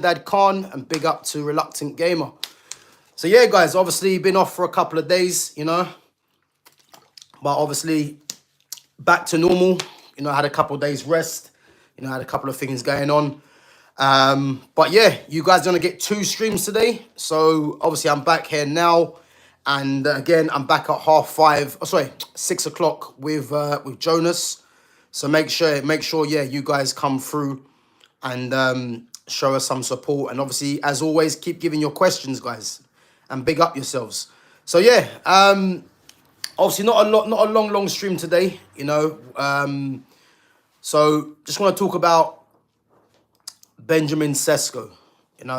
Dad Khan, and big up to Reluctant Gamer. So yeah, guys, obviously been off for a couple of days, but obviously back to normal. I had a couple of days rest. I had a couple of things going on. But yeah, you guys are gonna get 2 streams today. So obviously I'm back here now, and again I'm back at 6 o'clock with Jonas. So make sure, yeah, you guys come through and show us some support. And obviously, as always, keep giving your questions, guys, and big up yourselves. So yeah, obviously not a long stream today, So just want to talk about Benjamin Sesko.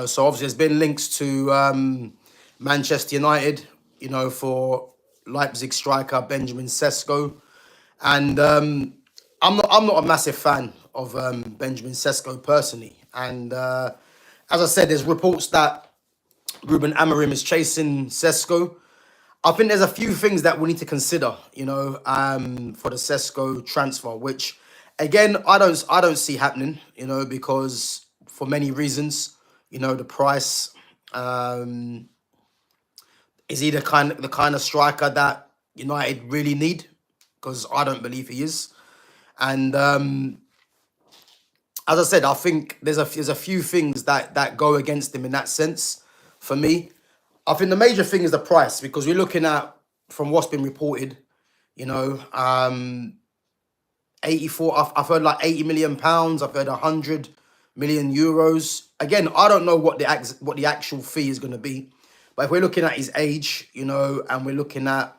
So obviously there's been links to Manchester United, for Leipzig striker Benjamin Sesko, and I'm not a massive fan of Benjamin Sesko personally. And as I said, there's reports that Ruben Amorim is chasing Sesko. I think there's a few things that we need to consider, for the Sesko transfer, which again I don't see happening, because for many reasons, the price. Is he the kind of striker that United really need? Because I don't believe he is. And as I said, I think there's a few things that go against him in that sense. For me, I think the major thing is the price, because we're looking at, from what's been reported, 84. I've heard like £80 million. I've heard 100 million euros. Again, I don't know what the actual fee is going to be, but if we're looking at his age, and we're looking at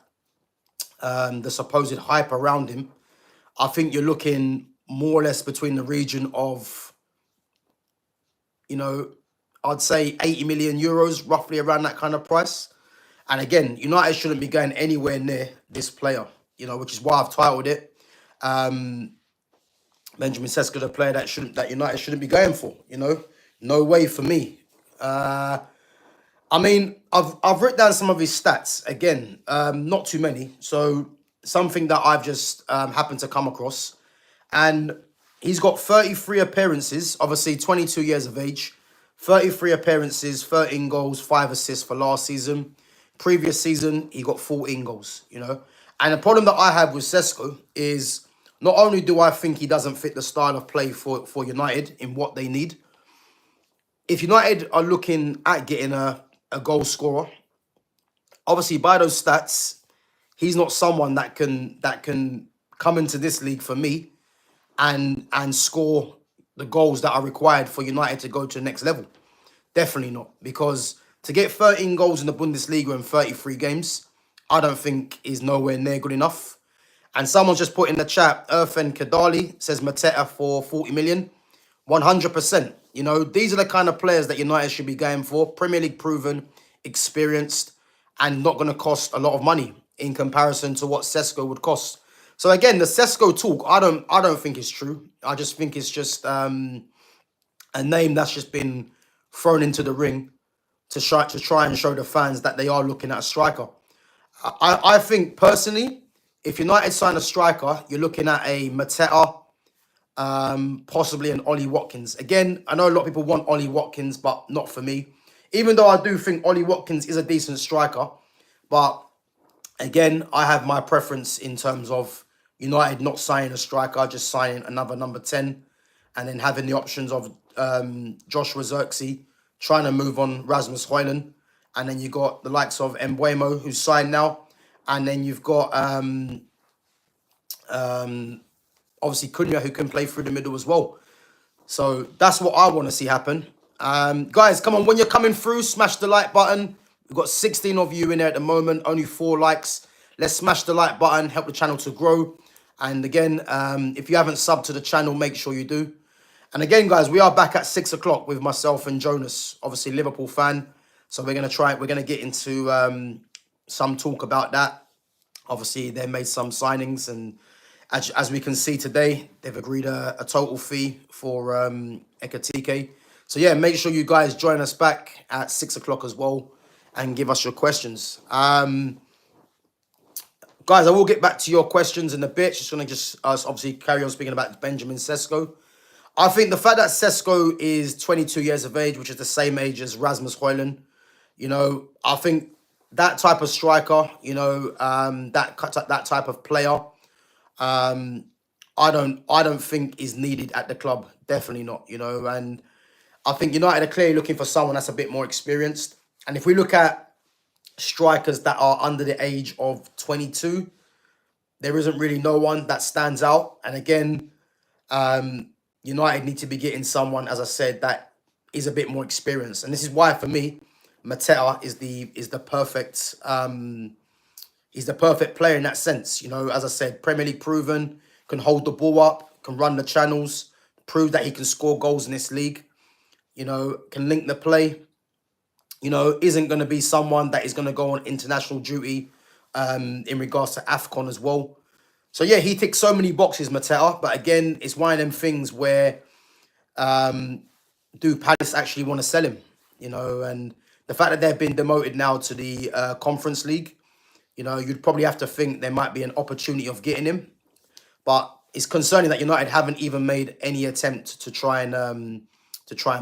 the supposed hype around him, I think you're looking more or less between the region of, I'd say 80 million euros, roughly around that kind of price. And again, United shouldn't be going anywhere near this player, which is why I've titled it Benjamin Sesko, the player that United shouldn't be going for. No way for me. I mean, I've written down some of his stats again, not too many. So something that I've just happened to come across, and he's got 33 appearances. Obviously, 22 years of age, 33 appearances, 13 goals, 5 assists for last season. Previous season, he got 14 goals. And the problem that I have with Sesko is, not only do I think he doesn't fit the style of play for United in what they need. If United are looking at getting a goal scorer, obviously by those stats, he's not someone that can come into this league for me and score the goals that are required for United to go to the next level. Definitely not, because to get 13 goals in the Bundesliga in 33 games, I don't think is nowhere near good enough. And someone's just put in the chat, Irfan Kadali says Mateta for 40 million. 100%. These are the kind of players that United should be going for. Premier League proven, experienced, and not going to cost a lot of money in comparison to what Sesko would cost. So again, the Sesko talk, I don't think it's true. I just think it's just a name that's just been thrown into the ring to try and show the fans that they are looking at a striker. I think personally, if United sign a striker, you're looking at a Mateta, possibly an Ollie Watkins. Again, I know a lot of people want Ollie Watkins, but not for me. Even though I do think Ollie Watkins is a decent striker, but again, I have my preference in terms of United not signing a striker, just signing another number 10, and then having the options of Joshua Zirkzee trying to move on Rasmus Højlund, and then you got the likes of Mbeumo, who's signed now, and then you've got obviously Cunha, who can play through the middle as well. So that's what I want to see happen. Guys, come on, when you're coming through, smash the like button. We've got 16 of you in there at the moment, only 4 likes. Let's smash the like button, help the channel to grow. And again, if you haven't subbed to the channel, make sure you do. And again, guys, we are back at 6 o'clock with myself and Jonas, obviously Liverpool fan. So we're going to get into some talk about that. Obviously, they made some signings, and as we can see today, they've agreed a total fee for Ekatike. So yeah, make sure you guys join us back at 6 o'clock as well and give us your questions. Guys, I will get back to your questions in a bit. Just going to obviously carry on speaking about Benjamin Sesko. I think the fact that Sesko is 22 years of age, which is the same age as Rasmus Højlund, I think that type of striker, that type of player, um, I don't think is needed at the club. Definitely not, and I think United are clearly looking for someone that's a bit more experienced. And if we look at strikers that are under the age of 22, there isn't really no one that stands out. And again, United need to be getting someone, as I said, that is a bit more experienced. And this is why, for me, Mateta is the perfect he's the perfect player in that sense. As I said, Premier League proven, can hold the ball up, can run the channels, prove that he can score goals in this league. Can link the play. Isn't going to be someone that is going to go on international duty in regards to AFCON as well. So yeah, he ticks so many boxes, Mateta. But again, it's one of them things where do Palace actually want to sell him? And the fact that they've been demoted now to the Conference League, you'd probably have to think there might be an opportunity of getting him. But it's concerning that United haven't even made any attempt to try and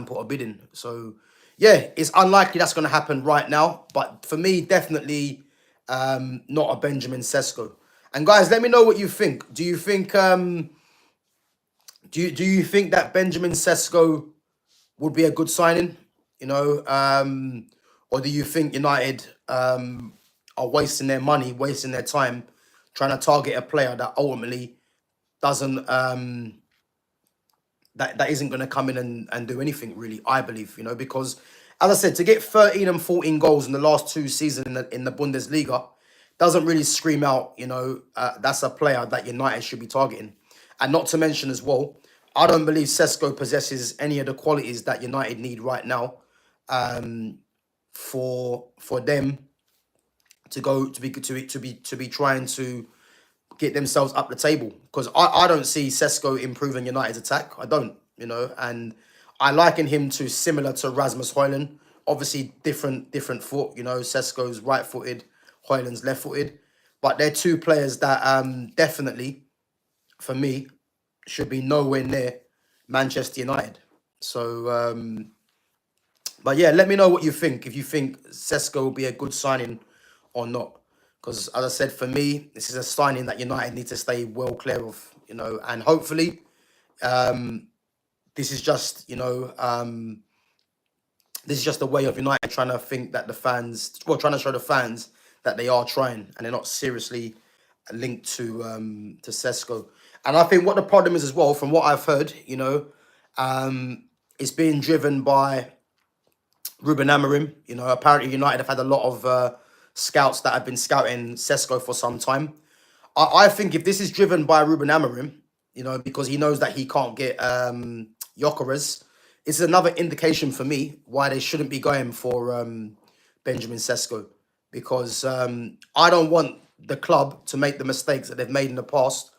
put a bid in. So yeah, it's unlikely that's going to happen right now. But for me, definitely not a Benjamin Sesko. And guys, let me know what you think. Do you think do you think that Benjamin Sesko would be a good signing? Or do you think United are wasting their money, wasting their time, trying to target a player that ultimately doesn't that isn't going to come in and do anything really? I believe, because as I said, to get 13 and 14 goals in the last two seasons in the Bundesliga doesn't really scream out, that's a player that United should be targeting. And not to mention as well, I don't believe Sesko possesses any of the qualities that United need right now for them to be trying to get themselves up the table. Because I don't see Sesko improving United's attack. I don't, and I liken him to similar to Rasmus Højlund. Obviously different foot, Sesko's right-footed, Højlund's left-footed. But they're two players that definitely, for me, should be nowhere near Manchester United. So, but yeah, let me know what you think. If you think Sesko will be a good signing or not. Because as I said, for me, this is a signing that United need to stay well clear of, and hopefully this is just, this is just a way of United trying to think that trying to show the fans that they are trying and they're not seriously linked to Sesko. And I think what the problem is as well, from what I've heard, it's being driven by Ruben Amorim. Apparently United have had a lot of scouts that have been scouting Sesko for some time. I think if this is driven by Ruben Amorim, because he knows that he can't get Gyökeres, it's another indication for me why they shouldn't be going for Benjamin Sesko. Because I don't want the club to make the mistakes that they've made in the past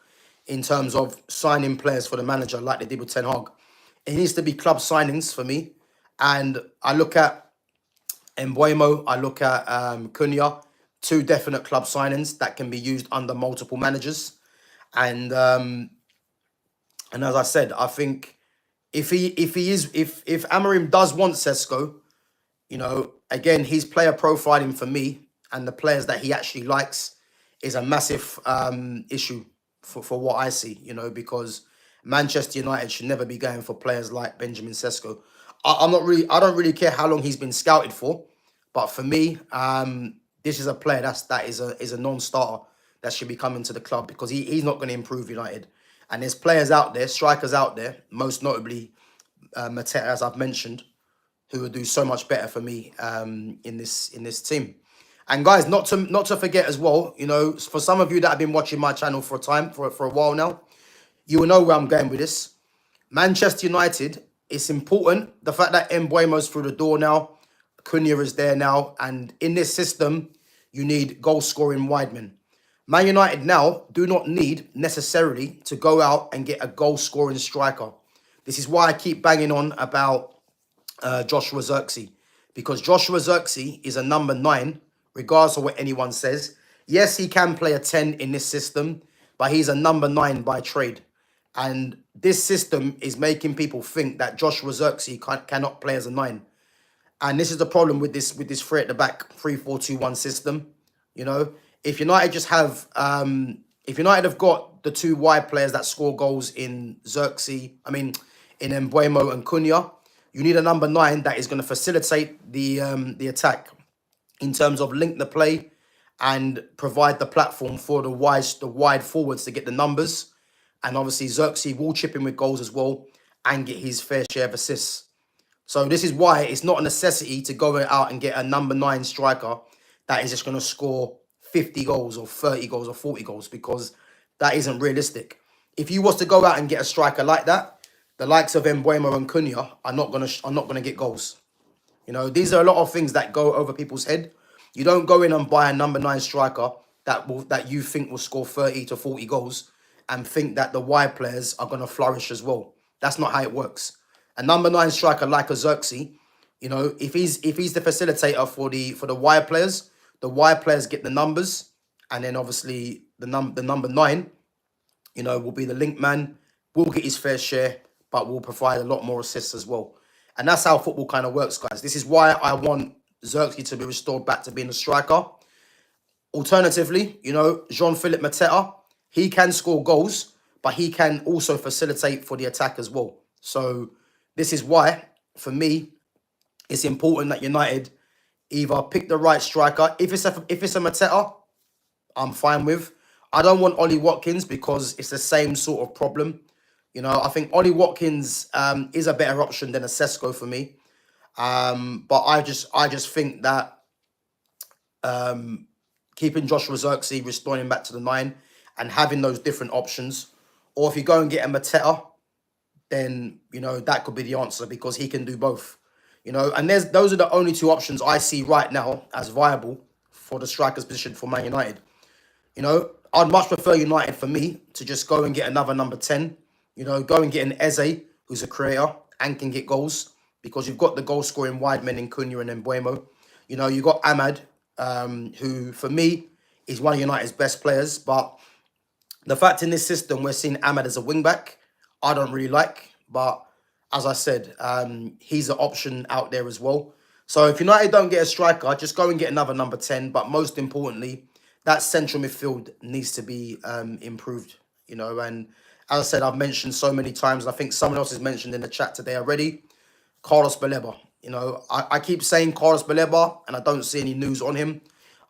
in terms of signing players for the manager like they did with Ten Hag. It needs to be club signings for me. And I look at Mbeumo, I look at Cunha, two definite club signings that can be used under multiple managers. And as I said, I think if Amorim does want Sesko, again, his player profiling for me and the players that he actually likes is a massive issue for what I see, because Manchester United should never be going for players like Benjamin Sesko. I don't really care how long he's been scouted for, but for me, this is a player that is a non-starter that should be coming to the club, because he's not going to improve United. And there's players out there, strikers out there, most notably Mateta, as I've mentioned, who will do so much better for me in this team. And guys, not to forget as well, for some of you that have been watching my channel for a while now, you will know where I'm going with this. Manchester United, it's important. The fact that Mbeumo's through the door now, Cunha is there now, and in this system, you need goal-scoring wide men. Man United now do not need necessarily to go out and get a goal-scoring striker. This is why I keep banging on about Joshua Zirkzee, because Joshua Zirkzee is a number 9, regardless of what anyone says. Yes, he can play a 10 in this system, but he's a number 9 by trade. And this system is making people think that Joshua Zirkzee cannot play as a 9. And this is the problem with this three at the back 3-4-2-1 system. You know, if United just have if United have got the two wide players that score goals in in Mbuemo and Cunha, you need a number 9 that is going to facilitate the attack in terms of link the play and provide the platform for the wide forwards to get the numbers. And obviously Zirkzee will chip in with goals as well and get his fair share of assists. So this is why it's not a necessity to go out and get a number 9 striker that is just going to score 50 goals or 30 goals or 40 goals, because that isn't realistic. If you was to go out and get a striker like that, the likes of Mbuemo and Cunha are not gonna get goals. You know, these are a lot of things that go over people's head. You don't go in and buy a number 9 striker that you think will score 30 to 40 goals and think that the wide players are gonna flourish as well. That's not how it works. A number 9 striker like a Zirkzee, you know, if he's the facilitator for the wide players get the numbers, and then obviously the number 9, you know, will be the link man, will get his fair share, but will provide a lot more assists as well. And that's how football kind of works, guys. This is why I want Zirkzee to be restored back to being a striker. Alternatively, you know, Jean-Philippe Mateta, he can score goals, but he can also facilitate for the attack as well. So this is why, for me, it's important that United either pick the right striker. If it's a Mateta, I'm fine with. I don't want Ollie Watkins because it's the same sort of problem. You know, I think Ollie Watkins is a better option than a Sesko for me. But I just think that keeping Joshua Zirkzee, restoring him back to the 9, and having those different options, or if you go and get a Mateta, then, you know, that could be the answer, because he can do both. You know, and those are the only two options I see right now as viable for the striker's position for Man United. You know, I'd much prefer United, for me, to just go and get another number 10. You know, go and get an Eze, who's a creator and can get goals, because you've got the goal-scoring wide men in Cunha and Mbuemo. You know, you've got Ahmad, who, for me, is one of United's best players. But the fact in this system, we're seeing Ahmad as a wing-back, I don't really like. But as I said, he's an option out there as well. So if United don't get a striker, just go and get another number 10. But most importantly, that central midfield needs to be improved, you know. And as I said, I've mentioned so many times, and I think someone else has mentioned in the chat today already, Carlos Baleba. You know, I keep saying Carlos Baleba, and I don't see any news on him.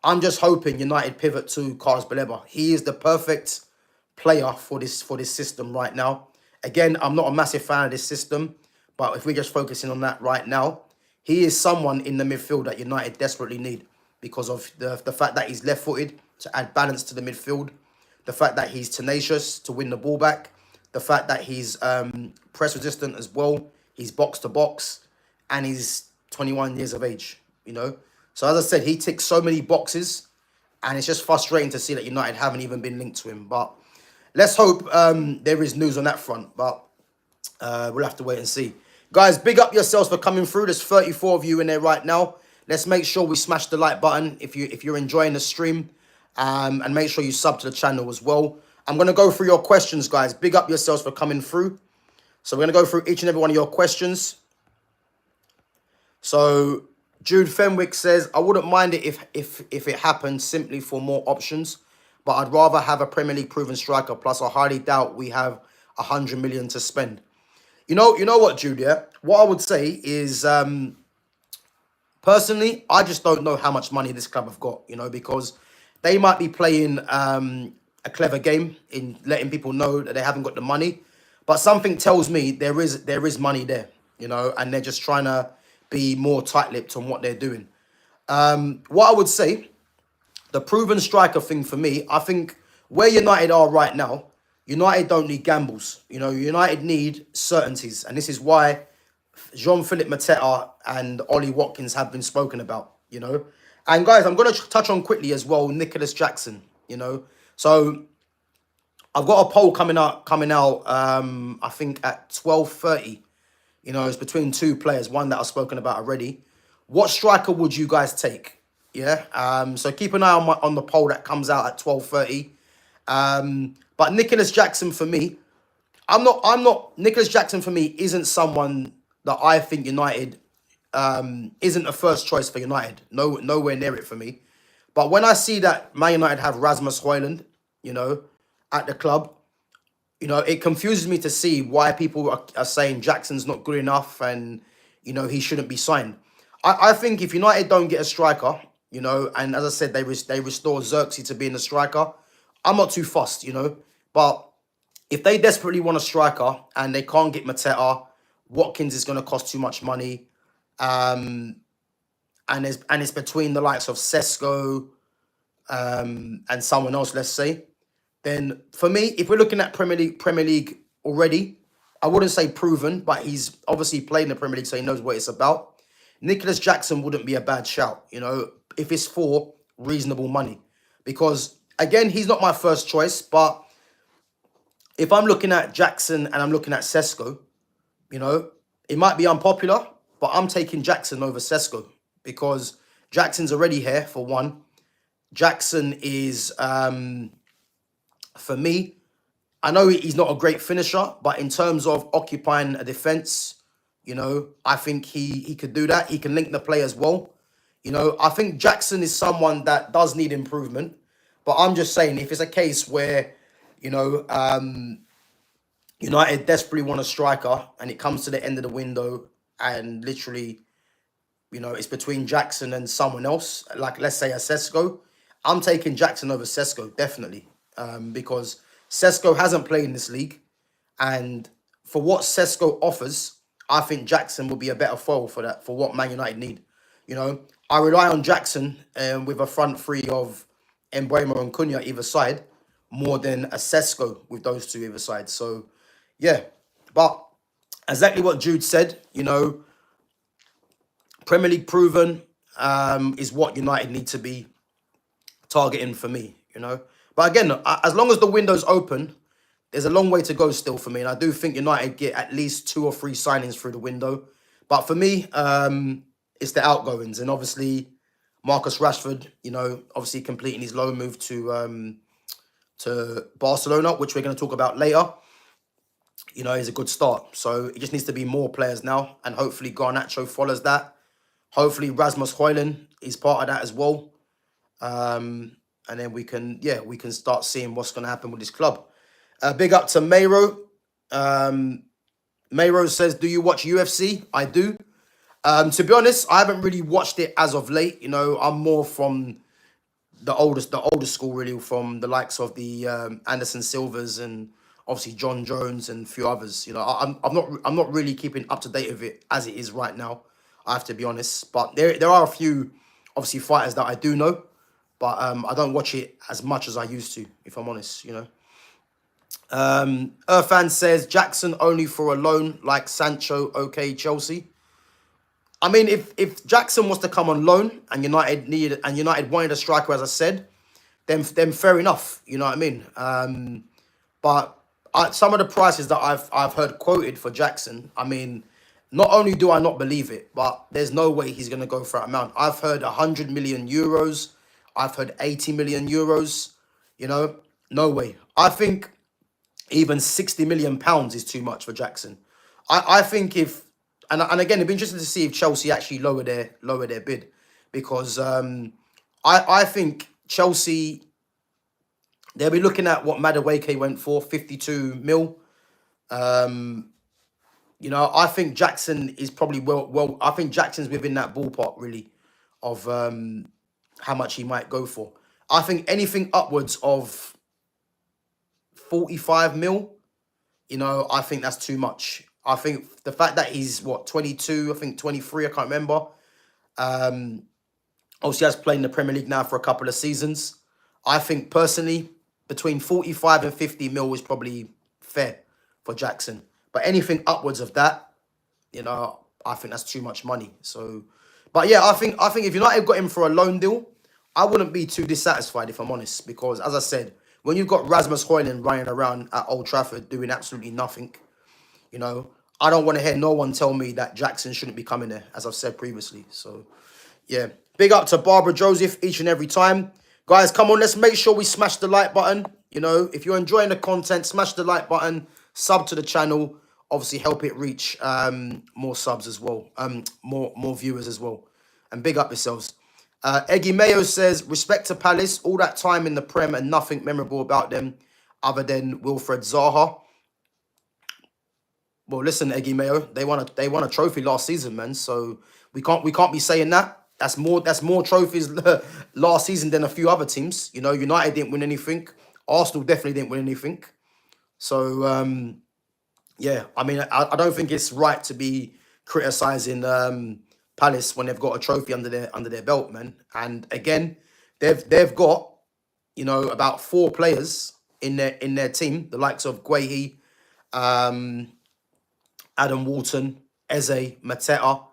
I'm just hoping United pivot to Carlos Baleba. He is the perfect player for this system right now. Again, I'm not a massive fan of this system, but if we're just focusing on that right now, he is someone in the midfield that United desperately need, because of the fact that he's left-footed to add balance to the midfield, the fact that he's tenacious to win the ball back, the fact that he's press-resistant as well, he's box-to-box, and he's 21 years of age, you know. So as I said, he ticks so many boxes, and it's just frustrating to see that United haven't even been linked to him. But let's hope there is news on that front, but we'll have to wait and see. Guys, big up yourselves for coming through. There's 34 of you in there right now. Let's make sure we smash the like button if you're enjoying the stream, and make sure you sub to the channel as well. I'm going to go through your questions, guys. Big up yourselves for coming through. So we're going to go through each and every one of your questions. So Jude Fenwick says, I wouldn't mind it if it happened simply for more options, but I'd rather have a Premier League proven striker. Plus, I highly doubt we have 100 million to spend. You know what, Jude? Yeah? What I would say is, personally, I just don't know how much money this club have got. You know, because they might be playing a clever game in letting people know that they haven't got the money, but something tells me there is money there. You know, and they're just trying to be more tight-lipped on what they're doing. What I would say, the proven striker thing for me, I think where United are right now, United don't need gambles. You know, United need certainties. And this is why Jean-Philippe Mateta and Ollie Watkins have been spoken about, you know. And guys, I'm going to touch on quickly as well, Nicolas Jackson, you know. So I've got a poll coming out, I think at 12:30. You know, it's between two players, one that I've spoken about already. What striker would you guys take? Yeah. So keep an eye on the poll that comes out at 12:30. But Nicolas Jackson, for me, Nicolas Jackson for me isn't someone that I think United isn't a first choice for United. No, nowhere near it for me. But when I see that Man United have Rasmus Højlund, at the club, it confuses me to see why people are saying Jackson's not good enough and, he shouldn't be signed. I think if United don't get a striker, and as I said, they restore Xerxes to being a striker, I'm not too fussed, But if they desperately want a striker and they can't get Mateta, Watkins is going to cost too much money. And it's between the likes of Sesko and someone else, let's say. Then for me, if we're looking at Premier League already, I wouldn't say proven, but he's obviously played in the Premier League, so he knows what it's about. Nicolas Jackson wouldn't be a bad shout, if it's for reasonable money. Because, again, he's not my first choice, but if I'm looking at Jackson and I'm looking at Sesko, it might be unpopular, but I'm taking Jackson over Sesko because Jackson's already here, for one. Jackson is, for me, I know he's not a great finisher, but in terms of occupying a defence, I think he could do that. He can link the play as well. I think Jackson is someone that does need improvement, but I'm just saying if it's a case where, United desperately want a striker and it comes to the end of the window and literally, it's between Jackson and someone else, like let's say a Sesko, I'm taking Jackson over Sesko, definitely, because Sesko hasn't played in this league. And for what Sesko offers, I think Jackson will be a better foil for that, for what Man United need. I rely on Jackson with a front three of Mbeumo and Cunha either side more than a Sesko with those two either side. So, yeah. But exactly what Jude said, Premier League proven is what United need to be targeting for me, But again, as long as the window's open, there's a long way to go still for me. And I do think United get at least 2 or 3 signings through the window. But for me, it's the outgoings. And obviously, Marcus Rashford, obviously completing his loan move to Barcelona, which we're going to talk about later, is a good start. So it just needs to be more players now. And hopefully Garnacho follows that. Hopefully Rasmus Højlund is part of that as well. And then we can start seeing what's going to happen with this club. Big up to Mayro. Mayro says, do you watch UFC? I do. To be honest, I haven't really watched it as of late. I'm more from the older school, really, from the likes of the Anderson Silvas and obviously John Jones and a few others. I'm not really keeping up to date with it as it is right now. I have to be honest. But there are a few obviously fighters that I do know. But I don't watch it as much as I used to, if I'm honest, Irfan says, Jackson only for a loan like Sancho, okay, Chelsea. I mean, if Jackson was to come on loan and United wanted a striker, as I said, then fair enough, you know what I mean? But some of the prices that I've heard quoted for Jackson, I mean, not only do I not believe it, but there's no way he's going to go for that amount. I've heard 100 million euros. I've heard 80 million euros, no way. I think even 60 million pounds is too much for Jackson. I think and again, it'd be interesting to see if Chelsea actually lower their bid, because I think Chelsea, they'll be looking at what Madueke went for, 52 mil. I think Jackson is probably I think Jackson's within that ballpark really of how much he might go for. I think anything upwards of 45 mil, I think that's too much. I think the fact that he's, 22, I think 23, I can't remember. Obviously has played in the Premier League now for a couple of seasons. I think personally, between 45 and 50 mil is probably fair for Jackson. But anything upwards of that, I think that's too much money. So, but yeah, I think if United got him for a loan deal, I wouldn't be too dissatisfied, if I'm honest, because as I said, when you've got Rasmus Højlund running around at Old Trafford doing absolutely nothing, I don't want to hear no one tell me that Jackson shouldn't be coming there, as I've said previously. So, yeah. Big up to Barbara Joseph each and every time. Guys, come on, let's make sure we smash the like button. If you're enjoying the content, smash the like button. sub to the channel. Obviously, help it reach more subs as well, more viewers as well. And big up yourselves. Eggy Mayo says, respect to Palace, all that time in the Prem and nothing memorable about them other than Wilfred Zaha. Well, listen, Eggy Mayo, they won a trophy last season, man. So we can't be saying that. That's more trophies last season than a few other teams. You know, United didn't win anything. Arsenal definitely didn't win anything. So yeah, I mean, I don't think it's right to be criticising Palace when they've got a trophy under their belt, man. And again, they've got, you know, about 4 players in their team, the likes of Guehi, Adam Walton, Eze, Mateta.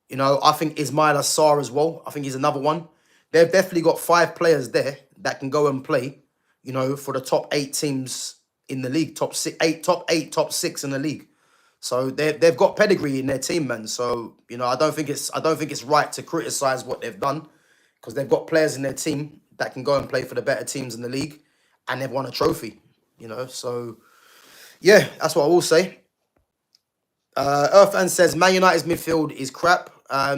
You know, I think Ismail Assar as well. I think he's another one. They've definitely got 5 players there that can go and play, you know, for the top 8 teams in the league, top 6 in the league. So they've got pedigree in their team, man. So, you know, I don't think it's right to criticize what they've done, because they've got players in their team that can go and play for the better teams in the league, and they've won a trophy, you know. So yeah, that's what I will say. Earthan says Man United's midfield is crap.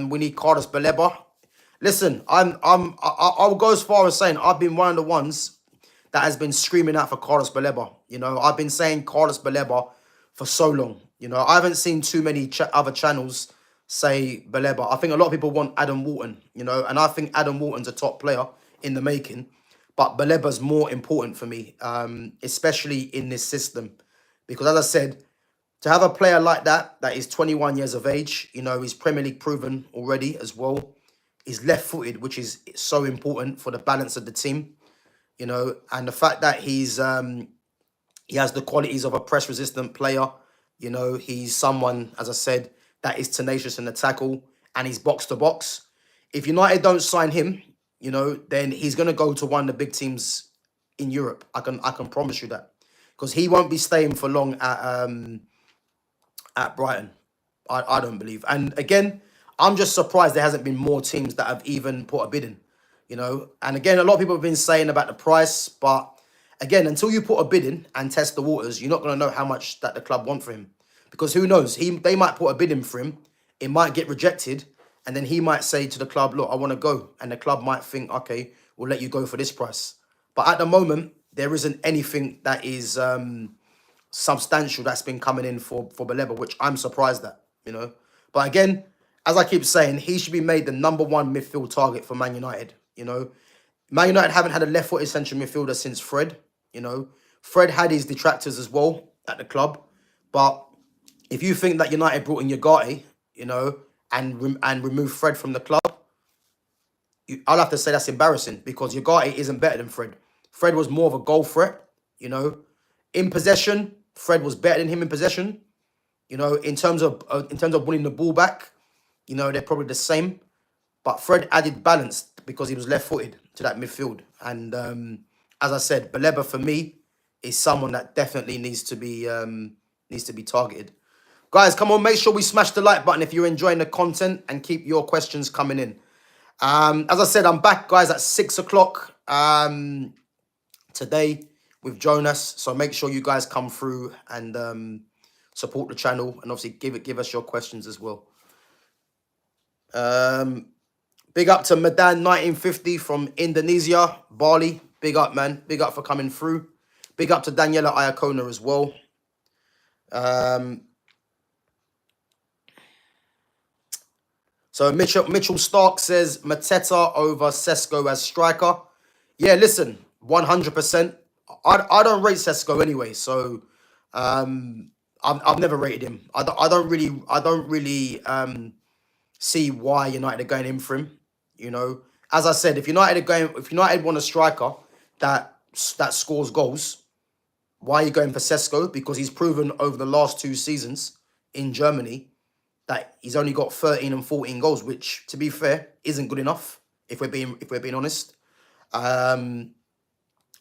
We need Carlos Baleba. Listen, I'll go as far as saying I've been one of the ones that has been screaming out for Carlos Baleba. You know, I've been saying Carlos Baleba for so long. You know, I haven't seen too many other channels say Baleba. I think a lot of people want Adam Walton, you know, and I think Adam Walton's a top player in the making. But Baleba's more important for me, especially in this system. Because as I said, to have a player like that is 21 years of age, you know, he's Premier League proven already as well. He's left-footed, which is so important for the balance of the team, you know, and the fact that he has the qualities of a press-resistant player, you know, he's someone, as I said, that is tenacious in the tackle and he's box-to-box. If United don't sign him, you know, then he's going to go to one of the big teams in Europe. I can promise you that, because he won't be staying for long at Brighton. I don't believe. And again, I'm just surprised there hasn't been more teams that have even put a bid in, you know. And again, a lot of people have been saying about the price, but again, until you put a bid in and test the waters, you're not going to know how much that the club want for him. Because who knows? They might put a bid in for him, it might get rejected, and then he might say to the club, look, I want to go. And the club might think, okay, we'll let you go for this price. But at the moment, there isn't anything that is substantial that's been coming in for Baleba, which I'm surprised at, you know. But again, as I keep saying, he should be made the #1 midfield target for Man United, you know. Man United haven't had a left-footed central midfielder since Fred, you know. Fred had his detractors as well at the club. But if you think that United brought in Ugarte, you know, and removed Fred from the club, I'll have to say that's embarrassing, because Ugarte isn't better than Fred. Fred was more of a goal threat, you know. In possession, Fred was better than him in possession. You know, in terms of winning the ball back, you know, they're probably the same. But Fred added balance because he was left-footed to that midfield. And as I said, Baleba for me is someone that definitely needs to be targeted. Guys, come on, make sure we smash the like button if you're enjoying the content, and keep your questions coming in. As I said, I'm back, guys, at 6 o'clock today with Jonas. So make sure you guys come through and support the channel, and obviously give us your questions as well. Big up to Medan 1950 from Indonesia, Bali. Big up, man. Big up for coming through. Big up to Daniela Iacona as well. So Mitchell Stark says Mateta over Sesko as striker. Yeah, listen, 100%. I don't rate Sesko anyway, so I've never rated him. I don't really see why United are going in for him. You know, as I said, if United want a striker that scores goals, why are you going for Sesko? Because he's proven over the last 2 seasons in Germany that he's only got 13 and 14 goals, which, to be fair, isn't good enough. If we're being honest,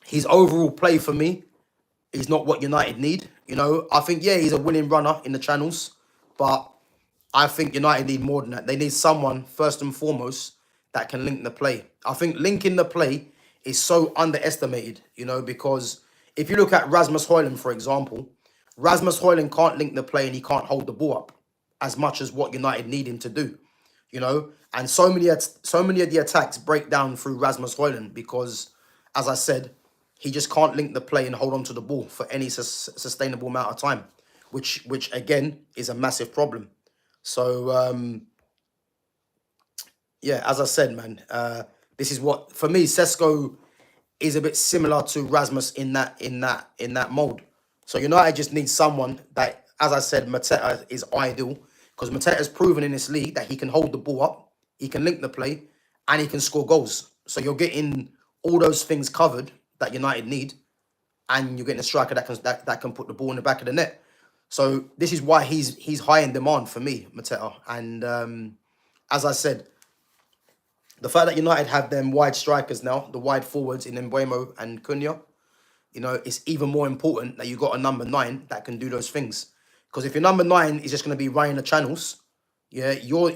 his overall play for me is not what United need. You know, I think, yeah, he's a winning runner in the channels, but I think United need more than that. They need someone, first and foremost, that can link the play. I think linking the play is so underestimated, you know, because if you look at Rasmus Højlund, for example, Rasmus Højlund can't link the play and he can't hold the ball up as much as what United need him to do, you know. And so many of the attacks break down through Rasmus Højlund because, as I said, he just can't link the play and hold on to the ball for any sustainable amount of time, which again is a massive problem. So yeah, as I said, man, this is what for me Sesko is a bit similar to Rasmus in that mode. So United just need someone that, as I said, Mateta is ideal because Mateta's proven in this league that he can hold the ball up, he can link the play, and he can score goals. So you're getting all those things covered that United need, and you're getting a striker that can put the ball in the back of the net. So this is why he's high in demand for me, Mateta. And as I said, the fact that United have them wide strikers now, the wide forwards in Mbeumo and Cunha, you know, it's even more important that you got a number 9 that can do those things. Because if your number 9 is just going to be running the channels, yeah, your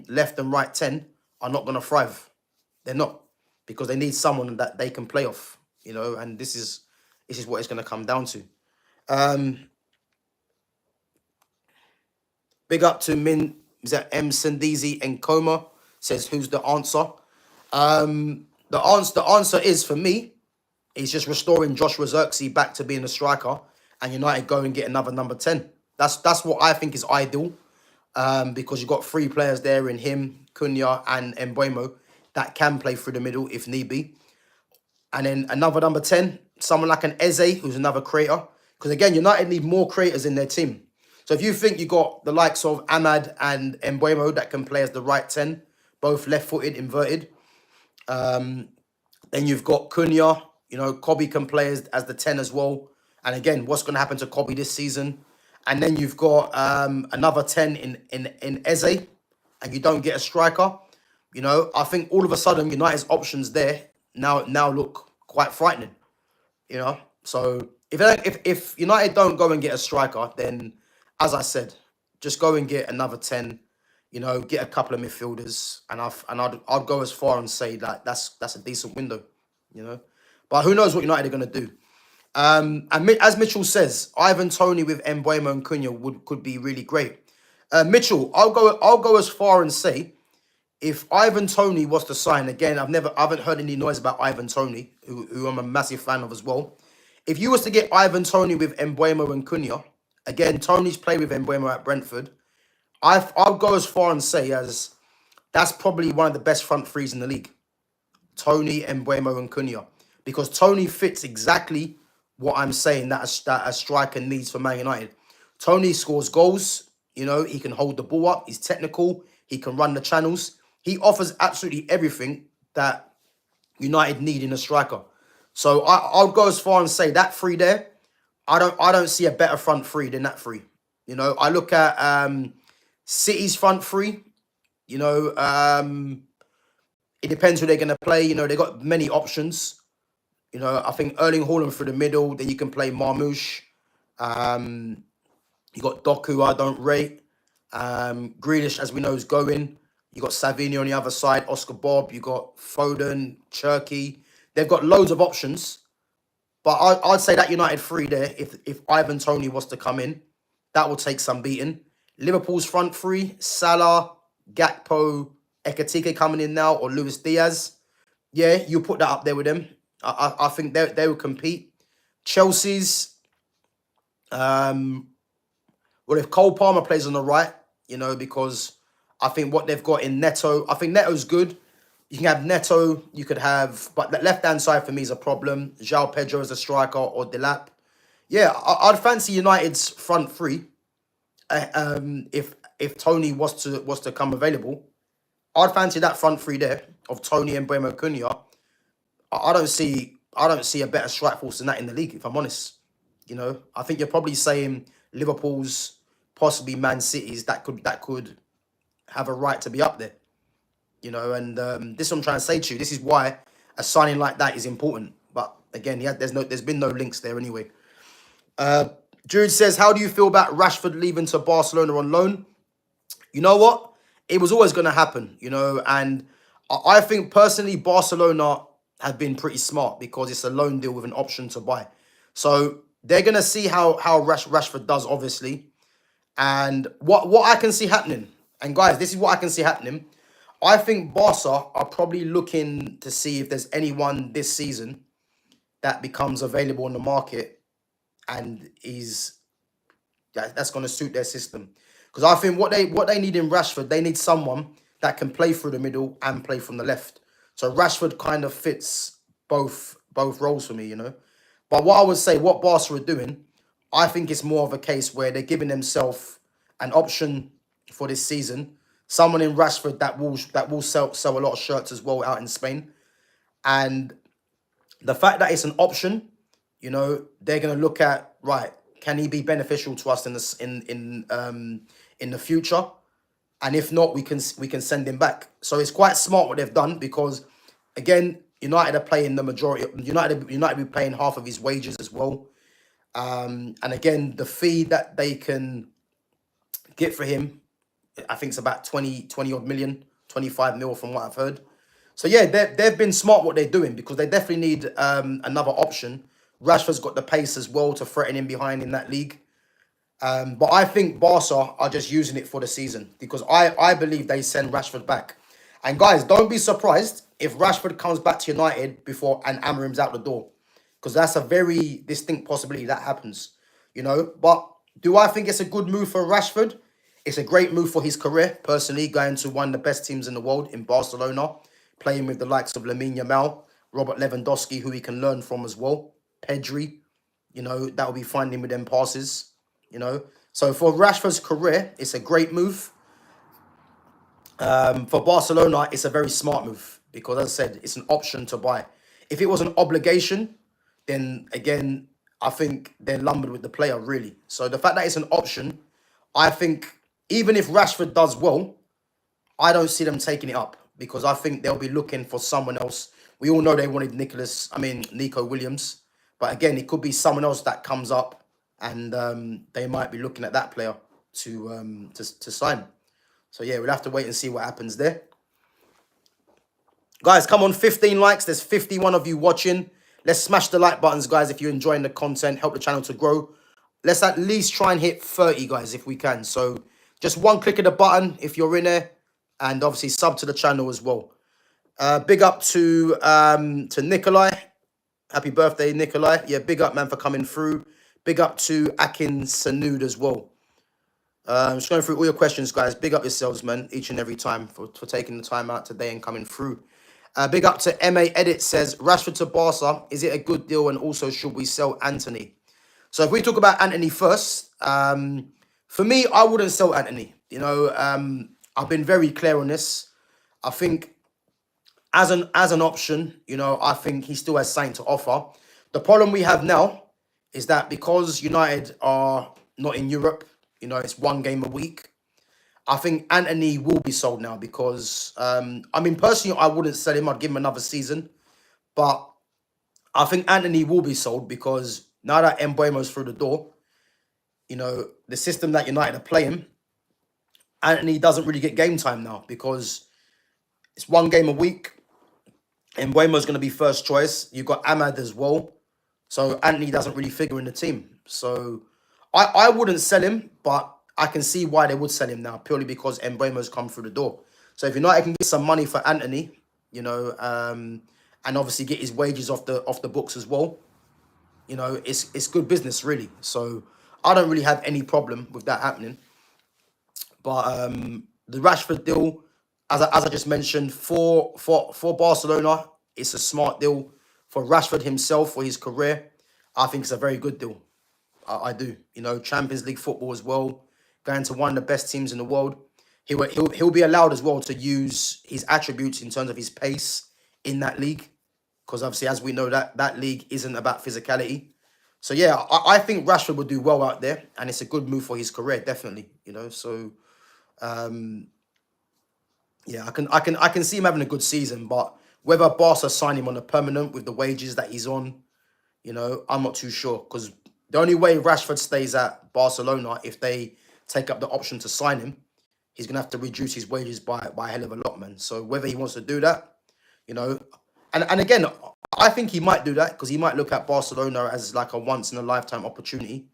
left and right 10 are not going to thrive. They're not, because they need someone that they can play off, you know, and this is what it's going to come down to. Big up to M. Sandizi and Coma. Says, who's the answer? The answer is, for me, is just restoring Joshua Zirkzee back to being a striker and United go and get another number 10. That's what I think is ideal, because you've got 3 players there in him, Cunha and Mbeumo, that can play through the middle if need be. And then another number 10, someone like an Eze, who's another creator. Because again, United need more creators in their team. So if you think you got the likes of Ahmad and Mbeumo that can play as the right 10, both left-footed, inverted. Then you've got Cunha. You know, Kobe can play as the 10 as well. And again, what's going to happen to Kobe this season? And then you've got another 10 in Eze, and you don't get a striker. You know, I think all of a sudden United's options there now look quite frightening. You know, so if United don't go and get a striker, then as I said, just go and get another 10. You know, get a couple of midfielders, and I'd go as far and say that that's a decent window, you know. But who knows what United are going to do? And as Mitchell says, Ivan Toney with Mbeumo and Cunha could be really great. Mitchell, I'll go as far and say, if Ivan Toney was to sign again, I haven't heard any noise about Ivan Toney, who I'm a massive fan of as well. If you was to get Ivan Toney with Mbeumo and Cunha, again, Toney's played with Mbeumo at Brentford. I'll go as far and say as that's probably one of the best front threes in the league. Toney, Mbeumo and Cunha. Because Toney fits exactly what I'm saying that a striker needs for Man United. Toney scores goals. You know, he can hold the ball up. He's technical. He can run the channels. He offers absolutely everything that United need in a striker. So I'll go as far and say that three there, I don't see a better front three than that three. You know, I look at City's front three. You know, it depends who they're going to play. You know, they got many options. You know, I think Erling Haaland through the middle. Then you can play Marmoush. You got Doku, I don't rate. Grealish, as we know, is going. You got Savinho on the other side, Oscar Bob. You got Foden, Cherky. They've got loads of options. But I'd say that United three there, if Ivan Toney was to come in, that will take some beating. Liverpool's front three, Salah, Gakpo, Ekatike coming in now, or Luis Diaz. Yeah, you put that up there with them. I think they will compete. Chelsea's, well, if Cole Palmer plays on the right, you know, because I think what they've got in Neto, I think Neto's good. You can have Neto, you could have, but the left-hand side for me is a problem. João Pedro as a striker or Delap. Yeah, I'd fancy United's front three. If Toney was to come available, I'd fancy that front three there of Toney and Mbeumo Cunha. I don't see a better strike force than that in the league, if I'm honest. You know, I think you're probably saying Liverpool's, possibly Man City's that could have a right to be up there. You know, and this is what I'm trying to say to you. This is why a signing like that is important. But again, there's been no links there anyway. Jude says, how do you feel about Rashford leaving to Barcelona on loan? You know what? It was always going to happen, you know, and I think personally Barcelona have been pretty smart because it's a loan deal with an option to buy. So they're gonna see how Rashford does, obviously, and what I can see happening. And guys, this is what I can see happening. I think Barca are probably looking to see if there's anyone this season that becomes available on the market and that's going to suit their system. Because I think what they need in Rashford, they need someone that can play through the middle and play from the left. So Rashford kind of fits both roles for me, you know. But what I would say, what Barca are doing, I think it's more of a case where they're giving themselves an option for this season. Someone in Rashford that will sell a lot of shirts as well out in Spain. And the fact that it's an option, you know, they're gonna look at, right, can he be beneficial to us in the future? And if not, we can send him back. So it's quite smart what they've done because, again, United are paying the majority. United be paying half of his wages as well. And again, the fee that they can get for him, I think it's about 20 odd million, 25 mil from what I've heard. So yeah, they've been smart what they're doing because they definitely need another option. Rashford's got the pace as well to threaten him behind in that league. But I think Barca are just using it for the season because I believe they send Rashford back. And guys, don't be surprised if Rashford comes back to United before and Amorim's out the door. Because that's a very distinct possibility that happens, you know. But do I think it's a good move for Rashford? It's a great move for his career, personally, going to one of the best teams in the world in Barcelona, playing with the likes of Lamine Yamal, Robert Lewandowski, who he can learn from as well, Pedri, you know, that will be finding with them passes, you know. So for Rashford's career, it's a great move. For Barcelona, it's a very smart move because, as I said, it's an option to buy. If it was an obligation, then again, I think they're lumbered with the player, really. So the fact that it's an option, I think even if Rashford does well, I don't see them taking it up because I think they'll be looking for someone else. We all know they wanted Nico Williams. But again, it could be someone else that comes up and they might be looking at that player to sign. So yeah, we'll have to wait and see what happens there. Guys, come on, 15 likes. There's 51 of you watching. Let's smash the like buttons, guys, if you're enjoying the content. Help the channel to grow. Let's at least try and hit 30, guys, if we can. So just one click of the button if you're in there. And obviously sub to the channel as well. Big up to Nikolai. Happy birthday, Nikolai. Yeah, big up, man, for coming through. Big up to Akin Sanud as well. Just going through all your questions, guys. Big up yourselves, man, each and every time for taking the time out today and coming through. Big up to MA Edit says, Rashford to Barca, is it a good deal? And also, should we sell Anthony? So if we talk about Anthony first, for me, I wouldn't sell Anthony. You know, I've been very clear on this. I think as an option, you know, I think he still has something to offer. The problem we have now is that because United are not in Europe, you know, it's one game a week. I think Anthony will be sold now because, I mean, personally, I wouldn't sell him. I'd give him another season. But I think Anthony will be sold because now that Mbeumo's through the door, you know, the system that United are playing, Anthony doesn't really get game time now because it's one game a week. Mbeumo's going to be first choice. You've got Ahmad as well. So Anthony doesn't really figure in the team. So I wouldn't sell him, but I can see why they would sell him now, purely because Mbeumo's come through the door. So if United can get some money for Anthony, you know, and obviously get his wages off the books as well, you know, it's good business, really. So I don't really have any problem with that happening. But the Rashford deal, as I just mentioned, for Barcelona, it's a smart deal. For Rashford himself, for his career, I think it's a very good deal. I do. You know, Champions League football as well, going to one of the best teams in the world. He'll be allowed as well to use his attributes in terms of his pace in that league. Because obviously, as we know, that league isn't about physicality. So yeah, I think Rashford will do well out there. And it's a good move for his career, definitely. You know, so yeah, I can see him having a good season, but whether Barca sign him on a permanent with the wages that he's on, you know, I'm not too sure. Because the only way Rashford stays at Barcelona, if they take up the option to sign him, he's going to have to reduce his wages by a hell of a lot, man. So whether he wants to do that, you know, and again, I think he might do that because he might look at Barcelona as like a once in a lifetime opportunity.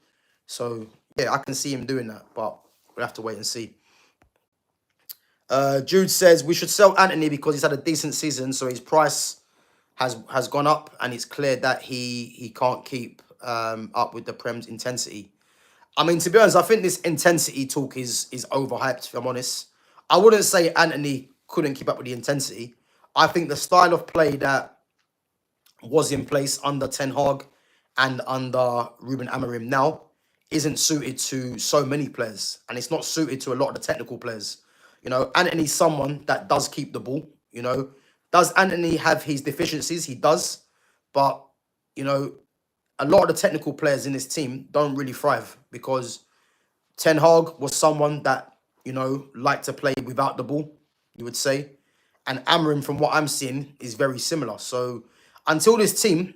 So yeah, I can see him doing that, but we'll have to wait and see. Jude says we should sell Anthony because he's had a decent season, so his price has gone up, and it's clear that he can't keep up with the Prem's intensity. I mean, to be honest, I think this intensity talk is overhyped, if I'm honest. I wouldn't say Anthony couldn't keep up with the intensity. I think the style of play that was in place under Ten Hag and under Ruben Amorim now isn't suited to so many players, and it's not suited to a lot of the technical players. You know, Anthony's someone that does keep the ball. You know, does Anthony have his deficiencies? He does, but you know, a lot of the technical players in this team don't really thrive because Ten Hag was someone that, you know, liked to play without the ball, you would say. And Amorim, from what I'm seeing, is very similar. So until this team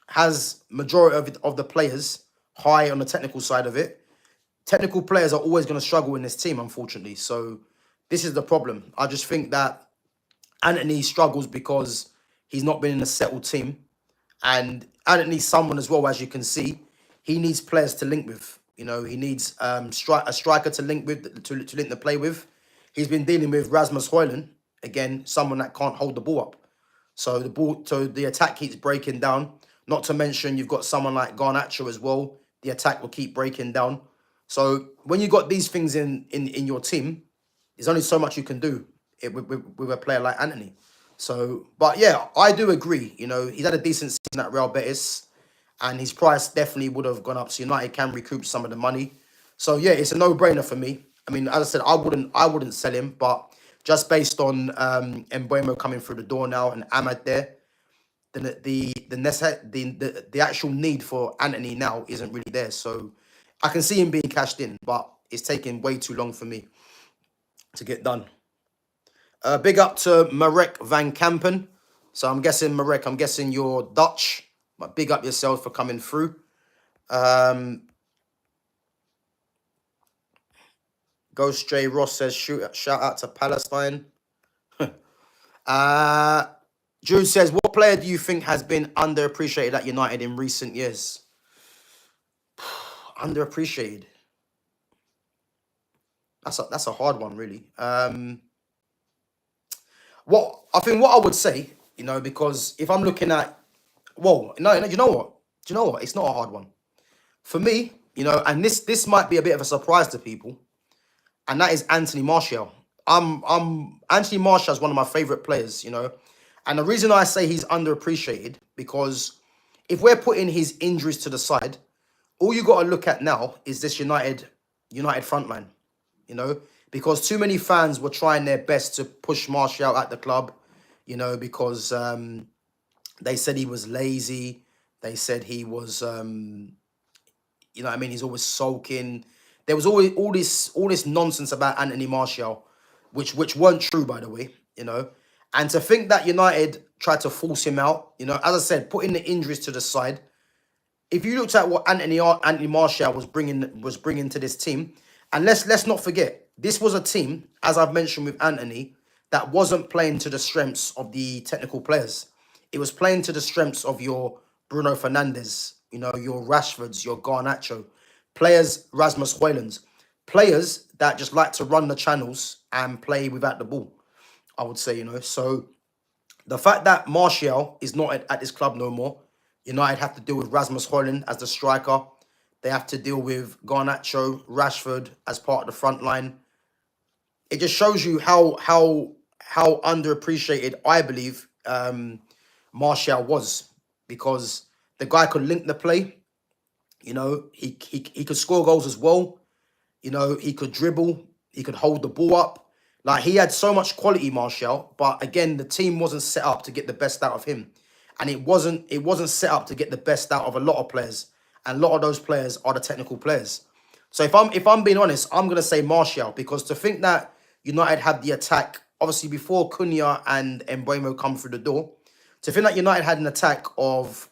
has majority of the players high on the technical side of it, technical players are always going to struggle in this team, unfortunately. So this is the problem. I just think that Anthony struggles because he's not been in a settled team. And Anthony's someone as well, as you can see, he needs players to link with. You know, he needs a striker to link with, to link the play with. He's been dealing with Rasmus Højlund, again, someone that can't hold the ball up. So the attack keeps breaking down. Not to mention you've got someone like Garnacho as well. The attack will keep breaking down. So when you got these things in your team, there's only so much you can do with a player like Anthony. So, but yeah, I do agree. You know, he's had a decent season at Real Betis, and his price definitely would have gone up. So United can recoup some of the money. So yeah, it's a no-brainer for me. I mean, as I said, I wouldn't sell him, but just based on Mbeumo coming through the door now and Ahmad there, the actual need for Anthony now isn't really there. So I can see him being cashed in, but it's taking way too long for me to get done. Big up to Marek van Kampen. So I'm guessing, Marek, you're Dutch. But big up yourself for coming through. Ghost J Ross says, shout out to Palestine. Jude says, what player do you think has been underappreciated at United in recent years? Underappreciated. That's a hard one, really. What I would say, you know, because if I'm looking at, well, no, you know what? Do you know what? It's not a hard one. For me, you know, and this might be a bit of a surprise to people, and that is Anthony Martial. Anthony Martial is one of my favorite players, you know. And the reason I say he's underappreciated, because if we're putting his injuries to the side, all you got to look at now is this United front line, you know, because too many fans were trying their best to push Martial at the club, you know, because they said he was lazy. They said he was, you know what I mean, he's always sulking. There was always all this nonsense about Anthony Martial, which weren't true, by the way, you know. And to think that United tried to force him out, you know, as I said, putting the injuries to the side, if you looked at what Anthony Martial was bringing to this team, and let's not forget, this was a team, as I've mentioned with Anthony, that wasn't playing to the strengths of the technical players. It was playing to the strengths of your Bruno Fernandes, you know, your Rashfords, your Garnacho, players, Rasmus Højlunds, players that just like to run the channels and play without the ball, I would say, you know. So the fact that Martial is not at this club no more, United have to deal with Rasmus Højlund as the striker. They have to deal with Garnacho, Rashford as part of the front line. It just shows you how underappreciated I believe Martial was, because the guy could link the play. You know, he could score goals as well. You know, he could dribble. He could hold the ball up. Like, he had so much quality, Martial. But again, the team wasn't set up to get the best out of him. And it wasn't set up to get the best out of a lot of players. And a lot of those players are the technical players. So if I'm being honest, I'm going to say Martial, because to think that United had the attack, obviously before Cunha and Mbeumo come through the door, to think that United had an attack of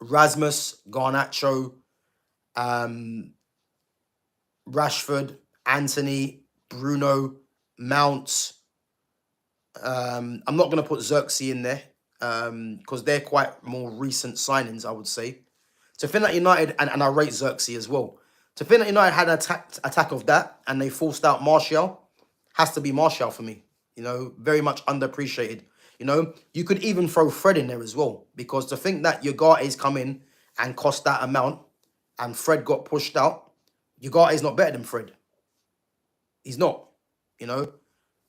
Rasmus, Garnacho, Rashford, Anthony, Bruno, Mount. I'm not going to put Xerxes in there. because they're quite more recent signings, I would say. To think that United, and I rate Xerxes as well, to think that United had an attack of that and they forced out Martial, has to be Martial for me. You know, very much underappreciated. You know, you could even throw Fred in there as well, because to think that Ugate's come in and cost that amount and Fred got pushed out, Ugate's not better than Fred. He's not. You know,